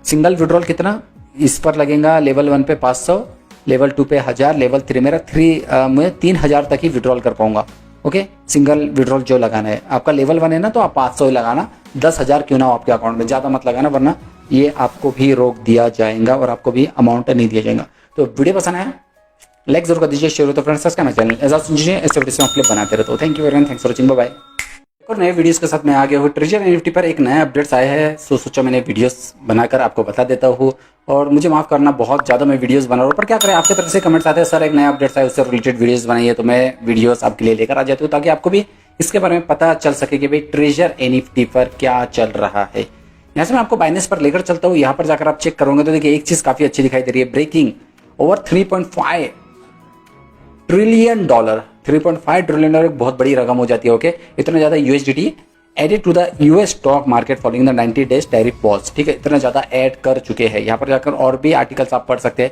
सिंगल विड्रॉल कितना इस पर लगेगा, लेवल 1 पे 500, लेवल 2 पे 1000, लेवल 3 मेरा मैं 3000 तक ही विड्रॉल कर पाऊंगा। ओके, सिंगल विड्रॉल जो लगाना है, आपका लेवल 1 है ना, तो आप 500 ही लगाना, 10,000 क्यों ना हो आपके अकाउंट में, ज़्यादा मत लगाना, वरना ये आपको भी रोक दिया जाएगा और आपको भी अमाउंट नहीं दिया जाएगा। तो वीडियो पसंद आया लाइक जरूर कर दीजिए, शेयर हो तो फ्रेंड्स सब्सक्राइब चैनल ऐसा सुनिए, ऐसे वीडियो में क्लिप बनाते रहते हो। Thank you very much, thanks for watching, bye bye. और नए वीडियोस के साथ मैं आ गया हूँ। ट्रेजर एनएफटी पर एक नया अपडेट्स आया है, सो सोचा मैंने वीडियोस बनाकर आपको बता देता हूँ। और मुझे माफ करना, बहुत ज़्यादा मैं वीडियोस बना रहा हूँ, पर क्या करें, आपके तरफ से कमेंट्स आते हैं सर एक नया अपडेट्स आया उससे रिलेटेड वीडियोस बनाइए, तो मैं वीडियोस आपके लिए लेकर आ जाती हूँ ताकि आपको भी इसके बारे में पता चल सके कि भाई ट्रेजर एनएफटी पर क्या चल रहा है। यहाँ से मैं आपको बाइनेंस पर लेकर चलता हूँ। यहाँ पर जाकर आप चेक करोगे तो देखिए एक चीज़ काफ़ी अच्छी दिखाई दे रही है, breaking over 3.5 trillion dollar. 3.5 trillion dollar एक बहुत बड़ी रकम हो जाती है। ओके, इतना ज़्यादा USDT added to the US stock market following the 90 days tariff pause. ठीक है, इतना ज़्यादा ऐड कर चुके हैं। यहाँ पर जाकर और भी आर्टिकल्स आप पढ़ सकते हैं।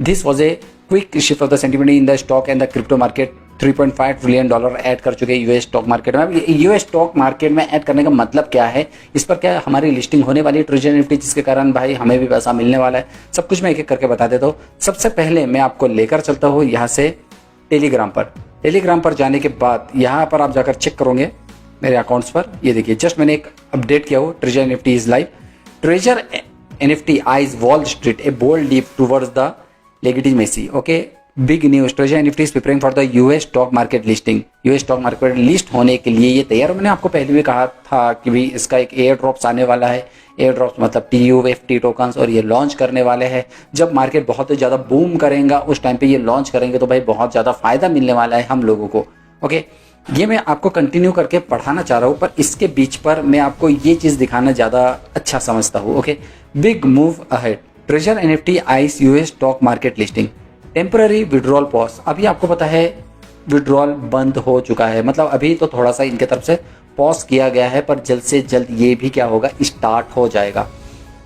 This was a quick shift of the sentiment in the stock and the crypto market. 3.5 trillion dollar add कर चुके हैं यूएस स्टॉक मार्केट में। यूएस स्टॉक मार्केट में ऐड करने का मतलब क्या है, इस पर क्या हमारी लिस्टिंग होने वाली है ट्रेजर एनएफटी, जिसके कारण भाई हमें भी पैसा मिलने वाला है। सब कुछ मैं एक एक करके बता देता हूँ। सबसे पहले मैं आपको लेकर चलता हूँ यहाँ से टेलीग्राम पर। टेलीग्राम पर जाने के बाद यहाँ पर आप जाकर चेक करोगे मेरे अकाउंट्स पर, ये देखिए जस्ट मैंने एक अपडेट किया हो, treasure NFT is live. Treasure NFT eyes Wall Street a bold deep towards the legitimacy. Okay, big news, treasure NFT is preparing for the US stock market listing. US stock market list होने के लिए ये तैयार। मैंने आपको पहले भी कहा था कि भाई इसका एक एयर ड्रॉप्स आने वाला है। एयर ड्रॉप्स मतलब TUFT टोकन्स, और ये लॉन्च करने वाले हैं। जब मार्केट बहुत ज़्यादा बूम करेगा उस टाइम पे ये लॉन्च करेंगे, तो भाई बहुत ज़्यादा फायदा मिलने वाला है हम लोगों को। ओके, ये मैं आपको कंटिन्यू करके पढ़ाना चाह रहा हूँ, पर इसके बीच पर मैं आपको ये चीज़ दिखाना ज़्यादा अच्छा समझता हूँ। Okay, big move ahead, treasure NFT ice US stock market listing, temporary withdrawal pause. अभी आपको पता है विड्रॉल बंद हो चुका है, मतलब अभी तो थोड़ा सा इनके तरफ से पॉज किया गया है, पर जल्द से जल्द ये भी क्या होगा, स्टार्ट हो जाएगा।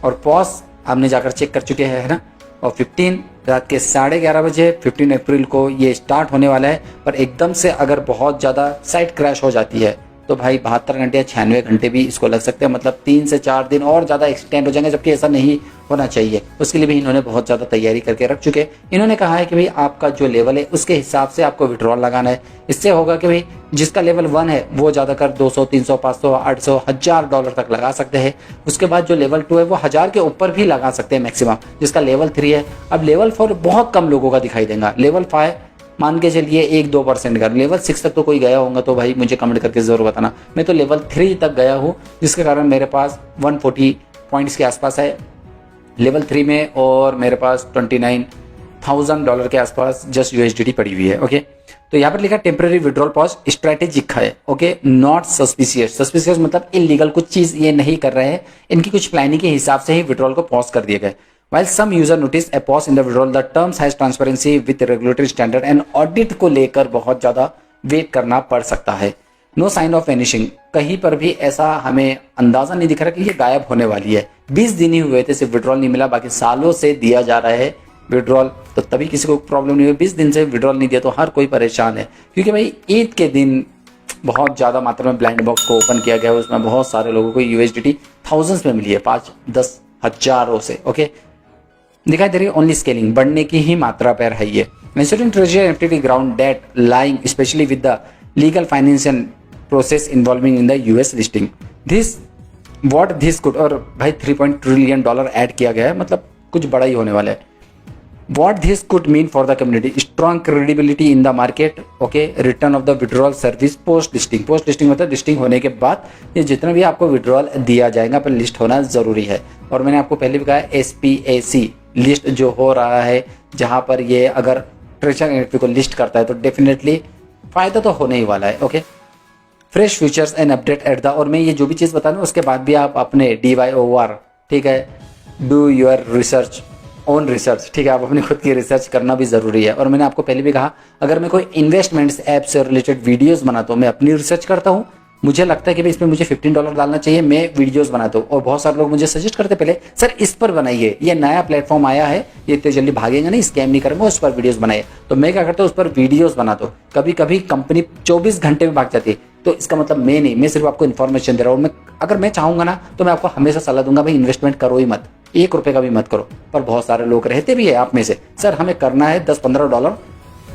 और पॉज हमने जाकर चेक कर चुके हैं, है ना। और 15 रात के 11:30 बजे 15 अप्रैल को ये स्टार्ट होने वाला है। पर एकदम से अगर बहुत ज़्यादा साइट क्रैश हो जाती है तो भाई 72 घंटे या 96 घंटे भी इसको लग सकते हैं, मतलब 3 से 4 दिन और ज़्यादा एक्सटेंड हो जाएंगे, जबकि ऐसा नहीं होना चाहिए। उसके लिए भी इन्होंने बहुत ज़्यादा तैयारी करके रख चुके। इन्होंने कहा है कि भाई आपका जो लेवल है उसके हिसाब से आपको विड्रॉल लगाना है। इससे होगा कि भाई जिसका लेवल 1 है वो ज़्यादातर 200, 300, 500, 800, $1000 तक लगा सकते हैं। उसके बाद जो लेवल 2 है वो 1000 के ऊपर भी लगा सकते हैं मैक्सिमम। जिसका लेवल 3 है, अब लेवल 4 बहुत कम लोगों का दिखाई देगा। लेवल 5 मान के चलिए 1-2% का। लेवल 6 तक तो कोई गया होगा तो भाई मुझे कमेंट करके जरूर बताना। मैं तो लेवल 3 तक गया हूँ, जिसके कारण मेरे पास 140 पॉइंट्स के आसपास है लेवल 3 में, और मेरे पास $29,000 के आसपास जस्ट USDT पड़ी हुई है। ओके, तो यहाँ पर लिखा टेम्पररी विड्रॉल पॉज स्ट्रेटेजिक है। Okay, not suspicious. सस्पिशियस मतलब इलीगल, कुछ चीज ये नहीं कर रहे हैं, इनकी कुछ प्लानिंग के हिसाब से ही विड्रॉल को पॉज कर दिए गए। While some user notice a pause in the withdrawal, the terms has transparency with regulatory standard and audit को लेकर बहुत ज़्यादा वेट करना पड़ सकता है। No sign of vanishing, कहीं पर भी ऐसा हमें अंदाजा नहीं दिख रहा कि ये गायब होने वाली है। 20 दिन ही हुए थे सिर्फ विड्रॉल नहीं मिला, बाकी सालों से दिया जा रहा है विड्रॉल, तो तभी किसी को प्रॉब्लम नहीं हुई। 20 दिन से विड्रॉल नहीं दिया तो हर कोई परेशान है, क्योंकि भाई ईद के दिन बहुत ज़्यादा मात्रा में ब्लाइंड बॉक्स को ओपन किया गया है। उसमें बहुत सारे लोगों को USDT थाउजेंड्स में मिली है, 5-10 हज़ारों से। ओके, दिखाई दे रही है ओनली स्केलिंग, बढ़ने की ही मात्रा पर है ये। Institute treasure NFT ground date lying specially with the legal financial process involving in the US listing this what this could. और भाई 3 ट्रिलियन डॉलर ऐड किया गया है, मतलब कुछ बड़ा ही होने वाला है। What this could mean for the community, strong credibility in the market, okay, return of the withdrawal service post listing। post listing मतलब लिस्टिंग होने के बाद ये जितना भी आपको विड्रॉल दिया जाएगा पर लिस्ट होना जरूरी है। और मैंने आपको पहले भी कहा SPAC लिस्ट जो हो रहा है, जहां पर ये अगर ट्रेजर एनएफटी को लिस्ट करता है तो डेफिनेटली फायदा तो होने ही वाला है। Okay, fresh features and update at the, और मैं ये जो भी चीज़ बता रहा हूँ उसके बाद भी आप अपने DYOR, ठीक है, do your research, own research, ठीक है, आप अपनी खुद की रिसर्च करना भी ज़रूरी है। और मैंने आपको पहले भी कहा, अगर मैं कोई इन्वेस्टमेंट्स ऐप से रिलेटेड वीडियोस बनाता हूँ, मैं अपनी रिसर्च करता हूँ, मुझे लगता है कि भाई इसमें मुझे $15 डालना चाहिए, मैं वीडियोस बनाता हूँ। और बहुत सारे लोग मुझे सजेस्ट करते पहले, सर इस पर बनाइए, ये नया प्लेटफॉर्म आया है, ये इतने जल्दी भागेंगे नहीं, स्कैम नहीं करेंगे, उस पर वीडियोस बनाइए। तो मैं क्या करता हूँ, उस पर वीडियोस बनाता हूँ। कभी कभी कंपनी 24 घंटे में भाग जाती है, तो इसका मतलब मैं नहीं, मैं सिर्फ आपको इन्फॉर्मेशन दे रहा हूँ। अगर मैं चाहूँगा ना तो मैं आपको हमेशा सलाह दूंगा, भाई इन्वेस्टमेंट करो ही मत, $1 का भी मत करो। पर बहुत सारे लोग रहते भी है आप में से, सर हमें करना है, $10-15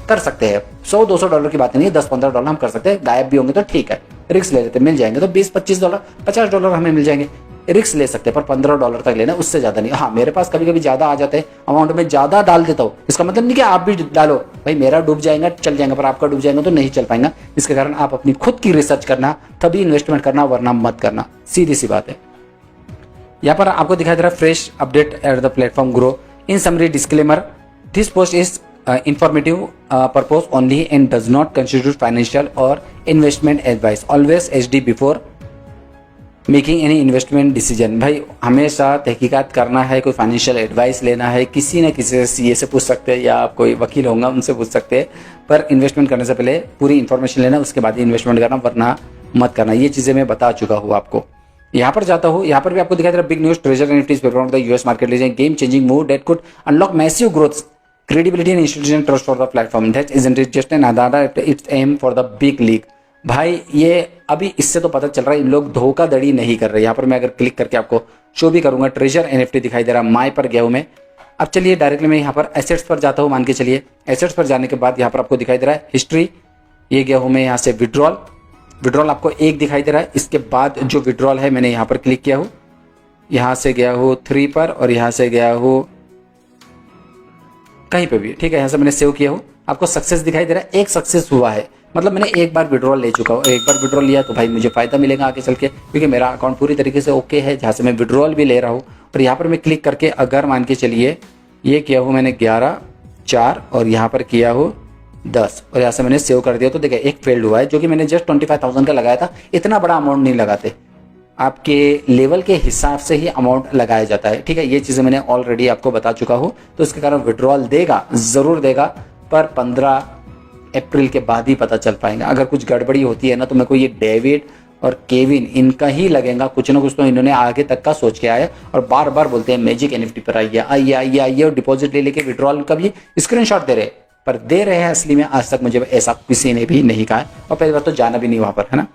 कर सकते हैं, $100-200 की बात नहीं है, $10-15 हम कर सकते हैं, गायब भी होंगे तो ठीक है, रिस्क ले लेते, मिल जाएंगे तो $20-25, $50 हमें मिल जाएंगे। रिस्क ले सकते हैं, पर $15 तक लेना, उससे ज़्यादा नहीं। हाँ, मेरे पास कभी कभी ज़्यादा आ जाते हैं, अमाउंट में ज़्यादा डाल देता हूँ। इसका मतलब नहीं कि आप भी डालो, भाई मेरा डूब जाएगा चल जाएगा, पर आपका डूब जाएगा तो नहीं चल पाएगा। इसके कारण आप अपनी खुद की रिसर्च करना, तभी इन्वेस्टमेंट करना, वरना मत करना, सीधी सी बात है। यहाँ पर आपको दिखाई दे रहा है fresh update at the platform grow. In summary disclaimer, this post is informative purpose only and does not constitute financial or investment advice. Always HD before making any investment decision. भाई हमेशा तहकीकात करना है, कोई फाइनेंशियल एडवाइस लेना है, किसी न किसी से सीए से पूछ सकते हैं, या आप कोई वकील होंगे उनसे पूछ सकते हैं, पर इन्वेस्टमेंट करने से पहले पूरी इन्फॉर्मेशन लेना, उसके बाद ही इन्वेस्टमेंट करना, वरना मत करना। ये चीज़ें मैं बता चुका हूँ आपको। यहाँ पर जाता हूँ, यहाँ पर भी आपको दिखाई दे रहा है big news, treasure NFTs program the US market लीजिए game changing move that could unlock massive growth credibility and institutional trust for the platform that isn't it just an adada, it's aim for the big league। भाई ये अभी इससे तो पता चल रहा है इन लोग धोखाधड़ी नहीं कर रहे। यहाँ पर मैं अगर क्लिक करके आपको शो भी करूंगा, ट्रेजर एनएफटी दिखाई दे रहा, माई पर गया हूँ मैं। अब चलिए डायरेक्टली मैं यहाँ पर एसेट्स पर जाता हूँ, मान के चलिए एसेट्स पर जाने के बाद यहाँ पर आपको दिखाई दे रहा है हिस्ट्री, ये गया हूँ मैं यहाँ से विड्रॉल आपको 1 दिखाई दे रहा है। इसके बाद जो विड्रॉल है मैंने यहाँ पर क्लिक किया हूँ, यहाँ से गया हूँ 3 पर, और यहाँ से गया हूँ कहीं पे भी, ठीक है। यहाँ से मैंने सेव किया हूँ, आपको सक्सेस दिखाई दे रहा है, 1 सक्सेस हुआ है, मतलब मैंने एक बार विड्रॉल ले चुका हूँ। एक बार विड्रॉल लिया तो भाई मुझे फायदा मिलेगा आगे चल के, क्योंकि मेरा अकाउंट पूरी तरीके से ओके है, जहाँ से मैं विड्रॉल भी ले रहा हूँ। और यहाँ पर मैं क्लिक करके अगर मान के चलिए ये किया हूँ मैंने 11/4 और यहाँ पर किया हूँ 10 और यहाँ से मैंने सेव कर दिया, तो देखिए एक फेल्ड हुआ है, जो कि मैंने जस्ट 25,000 का लगाया था। इतना बड़ा अमाउंट नहीं लगाते, आपके लेवल के हिसाब से ही अमाउंट लगाया जाता है, ठीक है। ये चीज़ें मैंने ऑलरेडी आपको बता चुका हूँ, तो इसके कारण विड्रॉल देगा, ज़रूर देगा, पर 15 अप्रैल के बाद ही पता चल पाएगा। अगर कुछ गड़बड़ी होती है ना, तो मेरे को ये डेविड और केविन इनका ही लगेगा, कुछ ना कुछ तो इन्होंने आगे तक का सोच के आया, और बार बार बोलते हैं मैजिक एनएफटी पर आइए और डिपॉजिट ले लेके विड्रॉल का भी स्क्रीनशॉट दे रहे, पर दे रहे हैं असली में आज तक मुझे ऐसा किसी ने भी नहीं कहा। और पहली बात तो जाना भी नहीं वहाँ पर, है ना।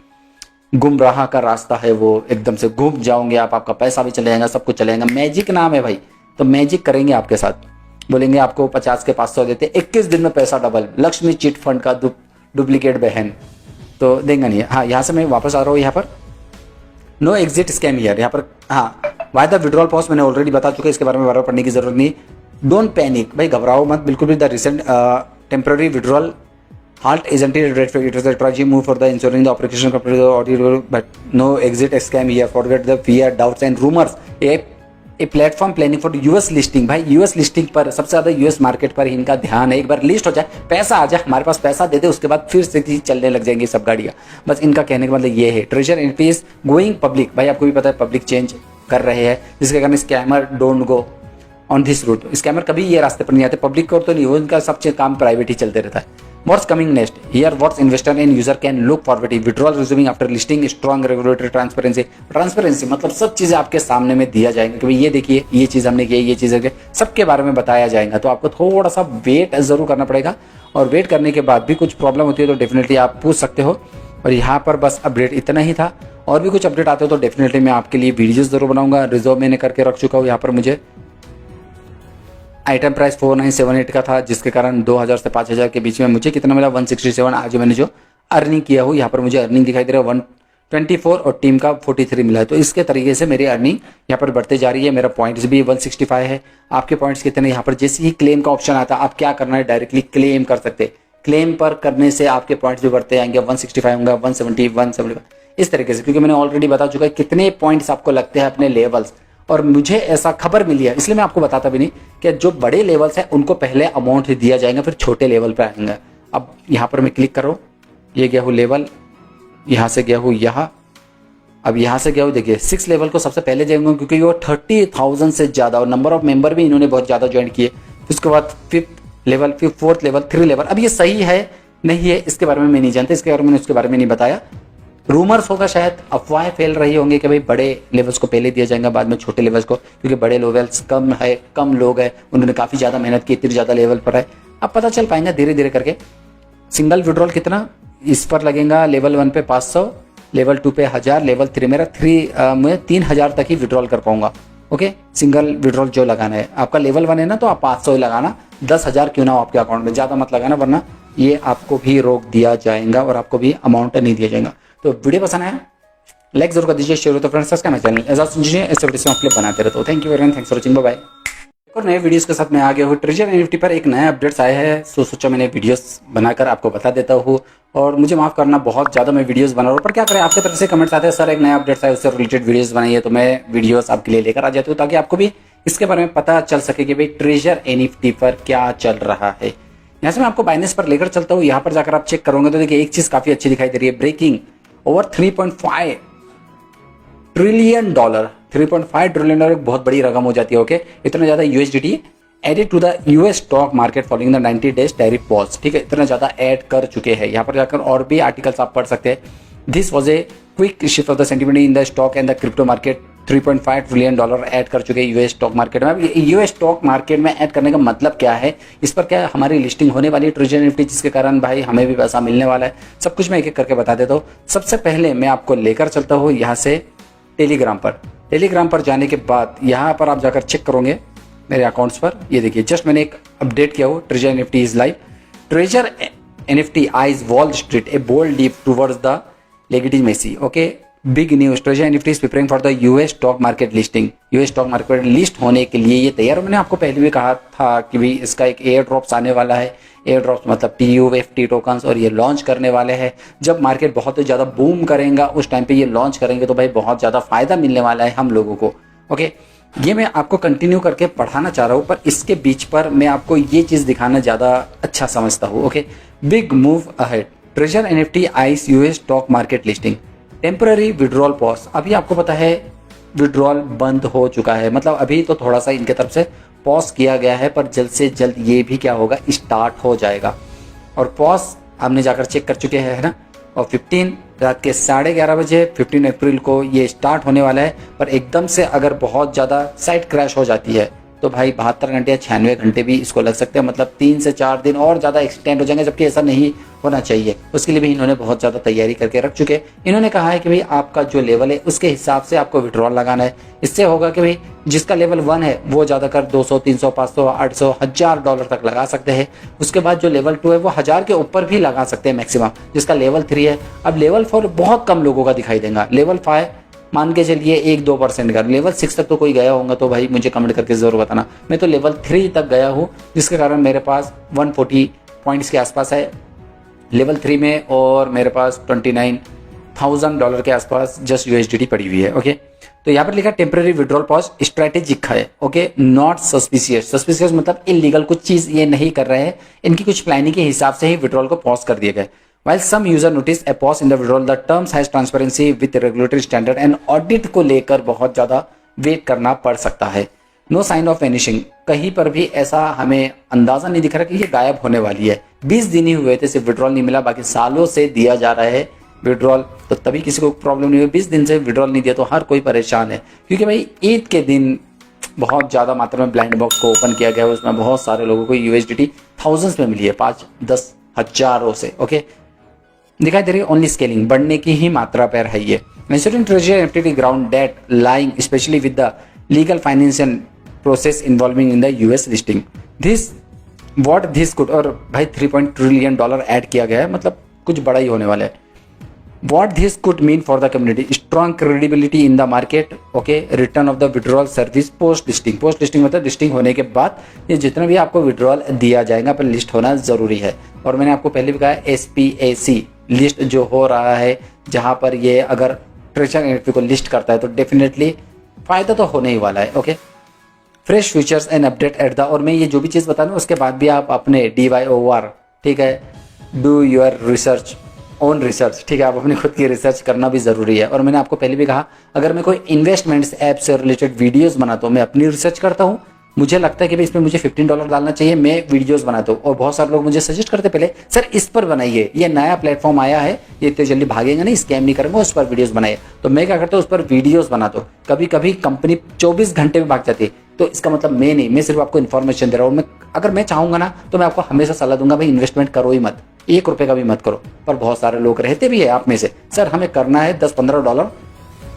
गुमराह का रास्ता है वो, एकदम से घूम जाओगे आप, आपका पैसा भी चले जाएगा, सब कुछ चले जाएगा। मैजिक नाम है भाई, तो मैजिक करेंगे आपके साथ, बोलेंगे आपको 50 के 500 देते, 21 दिन में पैसा डबल, लक्ष्मी चिट फंड का डुप्लीकेट बहन, तो देंगे नहीं। हाँ, यहाँ से मैं वापस आ रहा हूँ, यहाँ पर नो एग्जिट स्कैम हियर, यहाँ पर हाँ वाई द विड्रॉल पॉज मैंने ऑलरेडी बता चुका है, इसके बारे में बार-बार पढ़ने की जरूरत नहीं। डोंट पैनिक, भाई घबराओ मत बिल्कुल भी। The recent temporary withdrawal halt isn't it red flag, it is a strategy move for the ensuring the operation complete the audio, but no exit scam here, forget the fear doubts and rumors। a platform planning for US listing, भाई US लिस्टिंग पर सबसे ज़्यादा US मार्केट पर इनका ध्यान है। एक बार लिस्ट हो जाए, पैसा आ जाए, हमारे पास पैसा दे दे, उसके बाद फिर से चलने लग जाएंगी सब गाड़ियाँ। बस इनका कहने का मतलब ये है। Treasure NFT is going public, भाई आपको भी पता है पब्लिक चेंज कर रहे हैं, जिसके कारण scammer don't go on this route. Scammer कभी ये रास्ते पर नहीं आते, पब्लिक को तो नहीं, वो इनका सब काम प्राइवेट ही चलते रहता है। What's coming next? Here, what investor and user can look forward to withdrawal resuming after listing, strong regulatory transparency। Transparency मतलब सब चीजें आपके सामने में दिया जाएगा कि भाई ये देखिए ये चीज हमने की, ये चीज सबके बारे में बताया जाएगा। तो आपको थोड़ा सा वेट जरूर करना पड़ेगा, और वेट करने के बाद भी कुछ प्रॉब्लम होती है तो डेफिनेटली आप पूछ सकते हो। और यहाँ पर बस अपडेट इतना ही था, और भी कुछ अपडेट आते हो तो डेफिनेटली मैं आपके लिए वीडियोज जरूर बनाऊंगा। रिजर्व मैंने करके रख चुका हूँ। यहाँ पर मुझे आइटम प्राइस 4978 का था, जिसके कारण 2000 से 5000 के बीच में मुझे कितना मिला 167। आज मैंने जो अर्निंग किया हूँ, यहाँ पर मुझे अर्निंग दिखाई दे रहा है 124 और टीम का 43 मिला है। तो इसके तरीके से मेरी अर्निंग यहाँ पर बढ़ते जा रही है। मेरा पॉइंट्स भी 165 है। आपके पॉइंट्स कितने? यहाँ पर जैसे ही क्लेम का ऑप्शन आता है, आप क्या करना है, डायरेक्टली क्लेम कर सकते हैं। क्लेम पर करने से आपके पॉइंट्स भी बढ़ते आएंगे, 165 होंगे, 170, 175 इस तरीके से, क्योंकि मैंने ऑलरेडी बता चुका है कितने पॉइंट्स आपको लगते हैं अपने लेवल्स। और मुझे ऐसा खबर मिली है, इसलिए मैं आपको बताता भी नहीं कि जो बड़े लेवल्स हैं उनको पहले अमाउंट दिया जाएगा, फिर छोटे लेवल पर आएंगे। अब यहाँ पर मैं क्लिक करो, ये गया हूँ लेवल, यहाँ से गया हूँ यहाँ, अब यहाँ से गया हूँ देखिए 6 लेवल को सबसे पहले जाएंगे, क्योंकि वो 30,000 से ज़्यादा और नंबर ऑफ मेंबर भी इन्होंने बहुत ज़्यादा ज्वाइन किए। उसके बाद 5th लेवल, फिर 4th लेवल, 3 लेवल। अब ये सही है नहीं है इसके बारे में मैं नहीं जानता, इसके बारे में उसके बारे में नहीं बताया। रूमर्स होगा, शायद अफवाहें फैल रही होंगी कि भाई बड़े लेवल्स को पहले दिया जाएगा, बाद में छोटे लेवल्स को, क्योंकि बड़े लेवल्स कम है, कम लोग हैं, उन्होंने काफ़ी ज़्यादा मेहनत की, इतनी ज़्यादा लेवल पर है। अब पता चल पाएगा धीरे धीरे करके। सिंगल विड्रॉल कितना इस पर लगेगा, लेवल 1 पे 500, लेवल 2 पे 1000, लेवल 3 मेरा मैं 3000 तक ही विड्रॉल कर पाऊंगा। ओके, सिंगल विड्रॉल जो लगाना है, आपका लेवल 1 है ना, तो आप 500 ही लगाना, 10,000 क्यों ना हो आपके अकाउंट में, ज़्यादा मत लगाना, वरना ये आपको भी रोक दिया जाएगा और आपको भी अमाउंट नहीं दिया जाएगा। तो वीडियो पसंद आया लाइक जरूर कर दीजिए, शेयर हो तो फ्रेंड्स सब्सक्राइब माय चैनल ऐसा सुनिए, ऐसे वीडियोस मैं आपके लिए बनाते रहता हूँ। Thank you very much, thanks for watching, bye bye. और नए वीडियोस के साथ मैं आ गया हूँ। ट्रेजर एनएफटी पर एक नया अपडेट्स आया है, सो सोचा मैंने वीडियोस बनाकर आपको बता देता हूँ। और मुझे माफ करना, बहुत ज़्यादा मैं वीडियोस बना रहा हूँ, पर क्या करें, आपके तरफ से कमेंट्स आते हैं सर एक नया अपडेट्स आया, उससे रिलेटेड वीडियोस बनाइए, तो मैं वीडियोस आपके लिए लेकर आ जाती हूँ ताकि आपको भी इसके बारे में पता चल सके कि भाई ट्रेजर एनएफटी पर क्या चल रहा है। यहाँ से मैं आपको बाइनेंस पर लेकर चलता हूँ। यहाँ पर जाकर आप चेक करोगे तो देखिए एक चीज़ काफ़ी अच्छी दिखाई दे रही है, breaking over 3.5 trillion dollar. 3.5 trillion dollar एक बहुत बड़ी रकम हो जाती है। ओके, इतना ज़्यादा USDT added to the US stock market following the 90 days tariff pause. ठीक है, इतना ज़्यादा ऐड कर चुके हैं। यहाँ पर जाकर और भी आर्टिकल्स आप पढ़ सकते हैं। This was a quick shift of the sentiment in the stock and the crypto market. 3.5 trillion dollar add कर चुके हैं यूएस स्टॉक मार्केट में। अब यूएस स्टॉक मार्केट में ऐड करने का मतलब क्या है, इस पर क्या हमारी लिस्टिंग होने वाली है ट्रेजर एनएफटी, जिसके कारण भाई हमें भी पैसा मिलने वाला है। सब कुछ मैं एक एक करके बता देता हूँ। सबसे पहले मैं आपको लेकर चलता हूँ यहाँ से टेलीग्राम पर। टेलीग्राम पर जाने के बाद यहाँ पर आप जाकर चेक करोगे मेरे अकाउंट्स पर, ये देखिए जस्ट मैंने एक अपडेट किया हो, treasure NFT is live. Treasure NFT eyes Wall Street a bold deep towards the legitimacy. Okay, big news, treasure NFT is preparing for the US stock market listing. US stock market list होने के लिए ये तैयार। मैंने आपको पहले भी कहा था कि भाई इसका एक एयर ड्रॉप्स आने वाला है। एयर ड्रॉप्स मतलब TUFT टोकन्स, और ये लॉन्च करने वाले हैं। जब मार्केट बहुत ही ज़्यादा बूम करेगा उस टाइम पे ये लॉन्च करेंगे, तो भाई बहुत ज़्यादा फायदा मिलने वाला है हम लोगों को। ओके, ये मैं आपको कंटिन्यू करके पढ़ाना चाह रहा हूँ, पर इसके बीच पर मैं आपको ये चीज़ दिखाना ज़्यादा अच्छा समझता हूँ। Okay, big move ahead, treasure NFT ice US stock market listing, temporary withdrawal pause. अभी आपको पता है विड्रॉल बंद हो चुका है, मतलब अभी तो थोड़ा सा इनके तरफ से पॉज किया गया है, पर जल्द से जल्द ये भी क्या होगा, स्टार्ट हो जाएगा। और पॉज हमने जाकर चेक कर चुके हैं, है ना। और 15 रात के 11:30 बजे 15 अप्रैल को ये स्टार्ट होने वाला है। पर एकदम से अगर बहुत ज़्यादा साइट क्रैश हो जाती है तो भाई 72 घंटे या 96 घंटे भी इसको लग सकते हैं, मतलब 3 से 4 दिन और ज़्यादा एक्सटेंड हो जाएंगे, जबकि ऐसा नहीं होना चाहिए। उसके लिए भी इन्होंने बहुत ज़्यादा तैयारी करके रख चुके हैं। इन्होंने कहा है कि भाई आपका जो लेवल है उसके हिसाब से आपको विड्रॉल लगाना है। इससे होगा कि भाई जिसका लेवल 1 है वो ज़्यादातर 200, 300, 500, 800, $1000 तक लगा सकते हैं। उसके बाद जो लेवल 2 है वो 1000 के ऊपर भी लगा सकते हैं मैक्सिमम। जिसका लेवल 3 है, अब लेवल 4 बहुत कम लोगों का दिखाई देगा। लेवल 5 मान के चलिए 1-2% का। लेवल 6 तक तो कोई गया होगा तो भाई मुझे कमेंट करके जरूर बताना। मैं तो लेवल 3 तक गया हूँ, जिसके कारण मेरे पास 140 पॉइंट्स के आसपास है लेवल 3 में, और मेरे पास $29,000 के आसपास जस्ट यूएसडीटी पड़ी हुई है। ओके, तो यहाँ पर लिखा टेम्पररी विड्रॉल पॉज स्ट्रेटेजिक है। Okay, not suspicious. सस्पिशियस मतलब इलीगल कुछ चीज ये नहीं कर रहे हैं, इनकी कुछ प्लानिंग के हिसाब से ही विड्रॉल को पॉज कर दिए गए। While some user notice a pause in the withdrawal, the terms has transparency with regulatory standard and audit को लेकर बहुत ज़्यादा वेट करना पड़ सकता है। No sign of vanishing, कहीं पर भी ऐसा हमें अंदाजा नहीं दिख रहा कि ये गायब होने वाली है। 20 दिन ही हुए थे सिर्फ विड्रॉल नहीं मिला, बाकी सालों से दिया जा रहा है विड्रॉल, तो तभी किसी को प्रॉब्लम नहीं हुई। 20 दिन से विड्रॉल नहीं दिया तो हर कोई परेशान है, क्योंकि भाई ईद के दिन बहुत ज़्यादा मात्रा में ब्लाइंड बॉक्स को ओपन किया गया है। उसमें बहुत सारे लोगों को यूएसडीटी थाउजेंड्स में मिली है, 5-10 हजारों से। ओके, दिखाई दे रही है ओनली स्केलिंग, बढ़ने की ही मात्रा पर है ये। Insurance treasure NFT ground date lying specially with the legal financial process involving in the US listing this what this could. और भाई 3 ट्रिलियन डॉलर ऐड किया गया है, मतलब कुछ बड़ा ही होने वाला है। What this could mean for the community, strong credibility in the market, okay, return of the withdrawal service post listing। post listing मतलब लिस्टिंग होने के बाद ये जितना भी आपको विड्रॉल दिया जाएगा पर लिस्ट होना जरूरी है। और मैंने आपको पहले भी कहा SPAC लिस्ट जो हो रहा है, जहां पर ये अगर ट्रेजर एनएफटी को लिस्ट करता है तो डेफिनेटली फायदा तो होने ही वाला है। Okay, fresh features and update at the, और मैं ये जो भी चीज़ बता रहा हूँ उसके बाद भी आप अपने DYOR, ठीक है, do your research, own research, ठीक है, आप अपनी खुद की रिसर्च करना भी ज़रूरी है। और मैंने आपको पहले भी कहा, अगर मैं कोई इन्वेस्टमेंट्स ऐप से रिलेटेड वीडियोस बनाता हूँ, मैं अपनी रिसर्च करता हूँ, मुझे लगता है कि भाई इसमें मुझे $15 डालना चाहिए, मैं वीडियोस बनाता हूँ। और बहुत सारे लोग मुझे सजेस्ट करते पहले, सर इस पर बनाइए, ये नया प्लेटफॉर्म आया है, ये इतने जल्दी भागेंगे नहीं, स्कैम नहीं करेंगे, उस पर वीडियोस बनाइए। तो मैं क्या करता हूँ, उस पर वीडियोस बनाता हूँ। कभी कभी कंपनी 24 घंटे में भाग जाती है, तो इसका मतलब मैं नहीं, मैं सिर्फ आपको इन्फॉर्मेशन दे रहा हूँ। मैं अगर मैं चाहूँगा ना तो मैं आपको हमेशा सलाह दूंगा भाई इन्वेस्टमेंट करो ही मत, $1 का भी मत करो। पर बहुत सारे लोग रहते भी है आप में से, सर हमें करना है, $10-15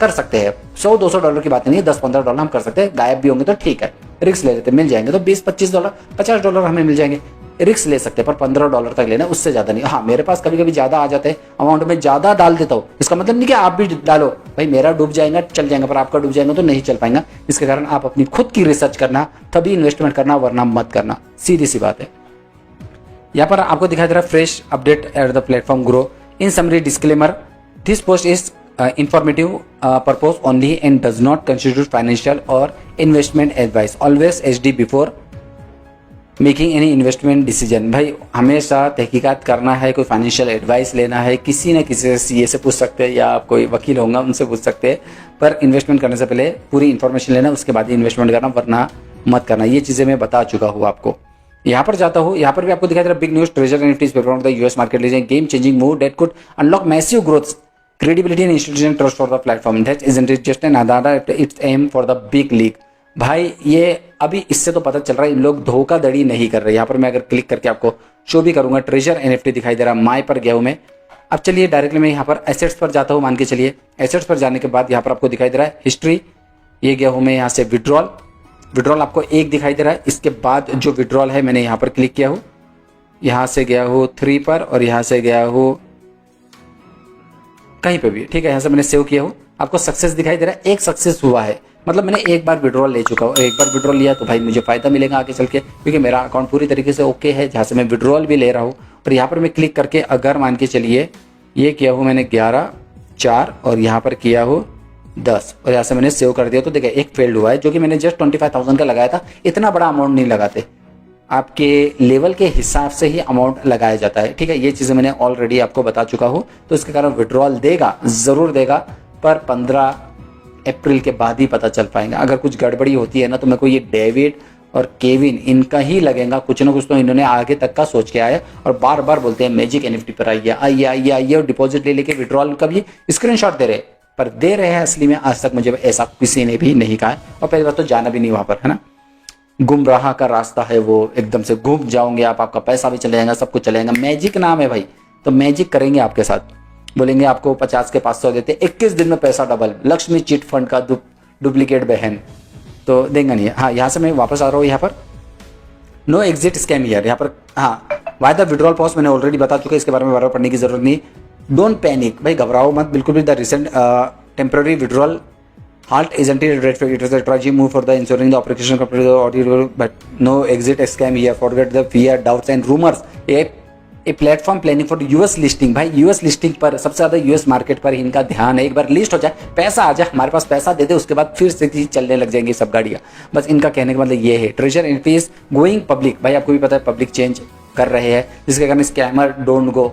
कर सकते हैं, $100-200 की बात नहीं है, $10-15 हम कर सकते हैं, गायब भी होंगे तो ठीक है, रिस्क ले लेते, मिल जाएंगे तो $20-25, $50 हमें मिल जाएंगे। रिस्क ले सकते हैं, पर $15 तक लेना, उससे ज़्यादा नहीं। हाँ, मेरे पास कभी कभी ज़्यादा आ जाते हैं अमाउंट में, ज़्यादा डाल देता हूँ। इसका मतलब नहीं कि आप भी डालो, भाई मेरा डूब जाएगा चल जाएगा, पर आपका डूब जाएगा तो नहीं चल पाएगा। इसके कारण आप अपनी खुद की रिसर्च करना, तभी इन्वेस्टमेंट करना, वरना मत करना, सीधी सी बात है। यहाँ पर आपको दिखाई दे रहा है fresh update at the platform grow. In summary disclaimer, this post is informative purpose only and does not constitute financial or investment advice. Always HD before making any investment decision। भाई हमेशा तहकीकात करना है, कोई फाइनेंशियल एडवाइस लेना है, किसी न किसी से सीए से पूछ सकते हैं, या आप कोई वकील होंगे उनसे पूछ सकते हैं, पर इन्वेस्टमेंट करने से पहले पूरी इन्फॉर्मेशन लेना, उसके बाद ही इन्वेस्टमेंट करना, वरना मत करना। ये चीज़ें मैं बता चुका हूँ आपको। यहाँ पर जाता हूँ, यहाँ पर भी आपको दिखाई दे रहा है big news, treasure NFTs perform the US market leasing game changing move that could unlock massive growth credibility and institutional trust for the platform that isn't it just an Adara, it's aim for the big league। भाई ये अभी इससे तो पता चल रहा है इन लोग धोखाधड़ी नहीं कर रहे। यहाँ पर मैं अगर क्लिक करके आपको शो भी करूंगा, ट्रेजर एनएफटी दिखाई दे रहा है, माई पर गया हूँ मैं। अब चलिए डायरेक्टली मैं यहाँ पर एसेट्स पर जाता हूँ, मान के चलिए एसेट्स पर जाने के बाद यहाँ पर आपको दिखाई दे रहा है हिस्ट्री, ये गया हूँ मैं यहाँ से विड्रॉल आपको एक दिखाई दे रहा है। इसके बाद जो विड्रॉल है मैंने यहाँ पर क्लिक किया हूँ, यहाँ से गया हूँ 3 पर, और यहाँ से गया हूँ कहीं पे भी, ठीक है, यहाँ से मैंने सेव किया हूँ। आपको सक्सेस दिखाई दे रहा है, एक सक्सेस हुआ है, मतलब मैंने एक बार विड्रॉल ले चुका हूँ। एक बार विड्रॉल लिया तो भाई मुझे फायदा मिलेगा आगे चल के, क्योंकि मेरा अकाउंट पूरी तरीके से ओके है, जहाँ से मैं विड्रॉल भी ले रहा हूँ। और यहाँ पर मैं क्लिक करके अगर मान के चलिए ये किया हूँ मैंने 11/4 और यहाँ पर किया हूँ 10 और यहाँ से मैंने सेव कर दिया, तो देखिए एक फेल्ड हुआ है, जो कि मैंने जस्ट 25,000 का लगाया था। इतना बड़ा अमाउंट नहीं लगाते, आपके लेवल के हिसाब से ही अमाउंट लगाया जाता है, ठीक है। ये चीज़ें मैंने ऑलरेडी आपको बता चुका हूँ, तो इसके कारण विड्रॉल देगा, ज़रूर देगा, पर 15 अप्रैल के बाद ही पता चल पाएगा। अगर कुछ गड़बड़ी होती है ना, तो मेरे को ये डेविड और केविन इनका ही लगेगा, कुछ ना कुछ तो इन्होंने आगे तक का सोच के आया, और बार बार बोलते हैं मैजिक एनएफटी पर आइए और डिपॉजिट ले लेके विड्रॉल का भी स्क्रीनशॉट दे रहे, पर दे रहे हैं असली में आज तक मुझे ऐसा किसी ने भी नहीं कहा है। और पहली बात तो जाना भी नहीं वहाँ पर, है ना, गुमराह का रास्ता है वो, एकदम से घूम जाओगे आप, आपका पैसा भी चले जाएगा, सब कुछ चले जाएगा। मैजिक नाम है भाई, तो मैजिक करेंगे आपके साथ, बोलेंगे आपको 50 के 500 देते, 21 दिन में पैसा डबल, लक्ष्मी चिट फंड का डुप्लीकेट बहन, तो देंगे नहीं। हाँ, यहाँ से मैं वापस आ रहा हूँ, यहाँ पर नो एग्जिट स्कैम ईयर, यहाँ पर हाँ वाई द विड्रॉल पॉज मैंने ऑलरेडी बता चुका है, इसके बारे में बार पढ़ने की जरूरत नहीं। डोंट पैनिक, भाई घबराओ मत बिल्कुल भी। The recent temporary withdrawal halt isn't it it is a strategy move for the ensuring the operation complete audio, but no exit scam here, forget the fear doubts and rumors। A platform planning for US listing, भाई यूएस लिस्टिंग पर सबसे ज्यादा यूएस मार्केट पर इनका ध्यान है। एक बार लिस्ट हो जाए, पैसा आ जाए हमारे पास, पैसा दे दे, उसके बाद फिर से चलने लग जाएंगी सब गाड़ियां। बस इनका कहने का मतलब ये है। Treasure NFT is going public, भाई आपको भी पता है पब्लिक चेंज कर रहे हैं, जिसके कारण scammer don't go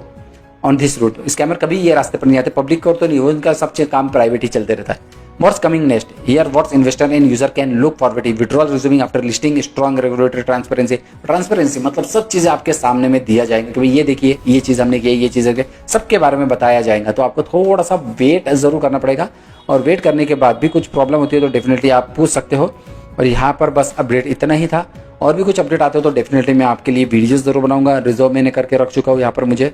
on this route. Scammer कभी ये रास्ते पर नहीं आते, पब्लिक को तो नहीं, उनका सब काम प्राइवेट ही चलते रहता है। What's coming next? Here, what investor and user can look forward to withdrawal resuming after listing, strong regulatory transparency। Transparency मतलब सब चीजें आपके सामने में दिया जाएगा कि भाई ये देखिए ये चीज हमने की, ये चीजें सबके बारे में बताया जाएगा। तो आपको थोड़ा सा वेट जरूर करना पड़ेगा, और वेट करने के बाद भी कुछ प्रॉब्लम होती है तो डेफिनेटली आप पूछ सकते हो। और यहाँ पर बस अपडेट इतना ही था, और भी कुछ अपडेट आते हो तो डेफिनेटली मैं आपके लिए वीडियोज जरूर बनाऊंगा। रिजर्व मैंने करके रख चुका हूँ। यहाँ पर मुझे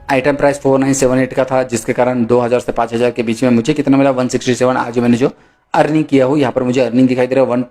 आइटम प्राइस 4978 का था, जिसके कारण 2000 से 5000 के बीच में मुझे कितना मिला 167। आज मैंने जो अर्निंग किया हूँ, यहाँ पर मुझे अर्निंग दिखाई दे रहा है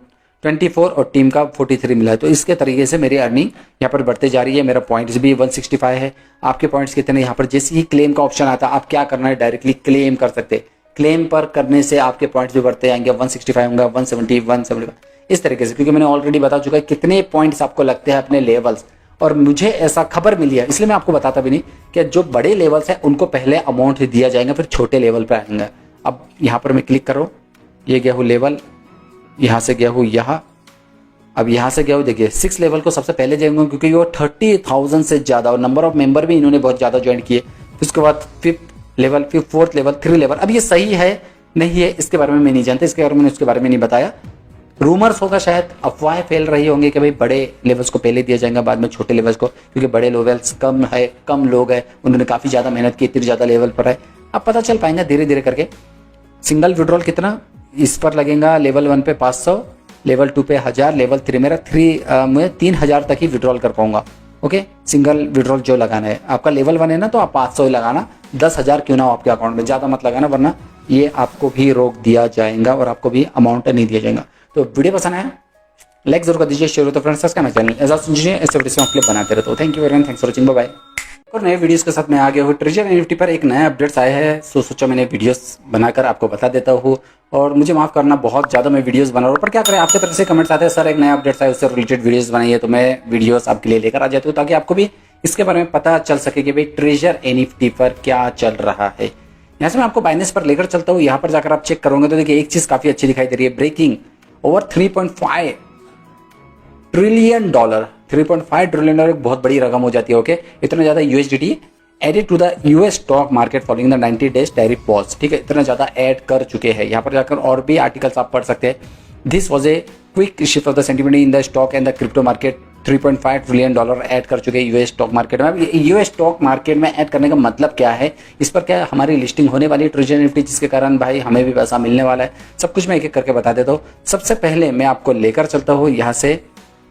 124 और टीम का 43 मिला है। तो इसके तरीके से मेरी अर्निंग यहाँ पर बढ़ते जा रही है। मेरा पॉइंट्स भी 165 है। आपके पॉइंट्स कितने? यहाँ पर जैसे ही क्लेम का ऑप्शन आता है, आप क्या करना है, डायरेक्टली क्लेम कर सकते। क्लेम पर करने से आपके पॉइंट्स भी बढ़ते आएंगे, 165 होंगे, 170, 175 इस तरीके से, क्योंकि मैंने ऑलरेडी बता चुका है कितने पॉइंट्स आपको लगते हैं अपने लेवल्स। और मुझे ऐसा खबर मिली है, इसलिए मैं आपको बताता भी नहीं कि जो बड़े लेवल्स हैं उनको पहले अमाउंट दिया जाएगा, फिर छोटे लेवल पे आएंगे। अब यहाँ पर मैं क्लिक कर रहा हूँ, ये गया हूँ लेवल, यहाँ से गया हूँ यहाँ, अब यहाँ से गया हूँ, देखिए 6 लेवल को सबसे पहले जाएंगे, क्योंकि वो 30,000 से ज़्यादा और नंबर ऑफ मेंबर भी इन्होंने बहुत ज़्यादा ज्वाइन किए। उसके बाद 5th लेवल, फिर 4th लेवल, 3 लेवल। अब ये सही है नहीं है इसके बारे में मैं नहीं जानता, इसके बारे में मैंने उसके बारे में नहीं बताया। रूमर्स होगा, शायद अफवाहें फैल रही होंगी कि भाई बड़े लेवल्स को पहले दिया जाएगा, बाद में छोटे लेवल्स को, क्योंकि बड़े लेवल्स कम है, कम लोग हैं, उन्होंने काफ़ी ज़्यादा मेहनत की, इतनी ज़्यादा लेवल पर है। अब पता चल पाएगा धीरे धीरे करके। सिंगल विड्रॉल कितना इस पर लगेगा, लेवल 1 पे 500, लेवल 2 पे 1000, लेवल 3 मेरा 3 में 3000 तक ही विड्रॉल कर पाऊंगा। ओके, सिंगल विड्रॉल जो लगाना है, आपका लेवल 1 है ना, तो आप 500 ही लगाना, 10,000 क्यों ना हो आपके अकाउंट में, ज़्यादा मत लगाना, वरना ये आपको भी रोक दिया जाएगा और आपको भी अमाउंट नहीं दिया जाएगा। तो वीडियो पसंद आया लाइक जरूर कर दीजिए, शेयर हो तो फ्रेंड्स सब्सक्राइब माय चैनल एज सुनिए ऐसे वीडियो हम बनाते रहते हो। Thank you very much, thanks for watching, bye bye. और नए वीडियोस के साथ मैं आ गया हूँ। ट्रेजर एनएफटी पर एक नया अपडेट्स आया है, सोचा मैंने वीडियोस बनाकर आपको बता देता हूँ। और मुझे माफ करना, बहुत ज़्यादा मैं वीडियोस बना रहा हूँ, पर क्या करें, आपके तरफ से कमेंट्स आते हैं सर एक नया अपडेट्स आया उससे रिलेटेड वीडियोस बनाइए, तो मैं वीडियोस आपके लिए लेकर आ जाती हूँ ताकि आपको भी इसके बारे में पता चल सके कि भाई ट्रेजर एनएफटी पर क्या चल रहा है। यहाँ से मैं आपको बाइनेंस पर लेकर चलता हूँ। यहाँ पर जाकर आप चेक करोगे तो देखिए एक चीज़ काफ़ी अच्छी दिखाई दे रही है, breaking over 3.5 trillion dollar. 3.5 trillion dollar एक बहुत बड़ी रकम हो जाती है। ओके, इतना ज़्यादा USDT added to the US stock market following the 90 days tariff pause. ठीक है, इतना ज़्यादा ऐड कर चुके हैं। यहाँ पर जाकर और भी आर्टिकल्स आप पढ़ सकते हैं। This was a quick shift of the sentiment in the stock and the crypto market. 3.5 trillion dollar add कर चुके हैं यूएस स्टॉक मार्केट में। अब यूएस स्टॉक मार्केट में ऐड करने का मतलब क्या है, इस पर क्या हमारी लिस्टिंग होने वाली है ट्रेजर एनएफटी, जिसके कारण भाई हमें भी पैसा मिलने वाला है। सब कुछ मैं एक एक करके बता देता हूँ। सबसे पहले मैं आपको लेकर चलता हूँ यहाँ से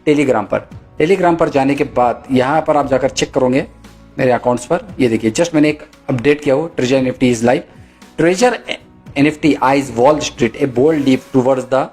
टेलीग्राम पर। टेलीग्राम पर जाने के बाद यहाँ पर आप जाकर चेक करोगे मेरे अकाउंट्स पर। ये देखिए जस्ट मैंने एक अपडेट किया हो, treasure NFT is live. Treasure NFT eyes Wall Street a bold leap towards the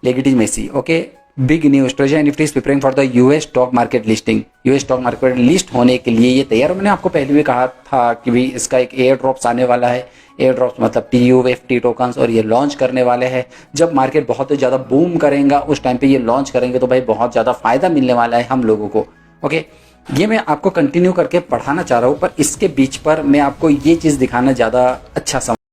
legitimacy. Okay, big news, treasure NFT is preparing for the US stock market listing. US stock market list होने के लिए ये तैयार। मैंने आपको पहले भी कहा था कि भाई इसका एक एयर ड्रॉप्स आने वाला है। एयर ड्रॉप्स मतलब TUFT टोकन्स, और ये लॉन्च करने वाले हैं। जब मार्केट बहुत ही ज़्यादा बूम करेगा उस टाइम पे ये लॉन्च करेंगे तो भाई बहुत ज़्यादा फायदा मिलने वाला है हम लोगों को। ओके, ये मैं आपको कंटिन्यू करके पढ़ाना चाह रहा हूँ, पर इसके बीच पर मैं आपको ये चीज़ दिखाना ज़्यादा अच्छा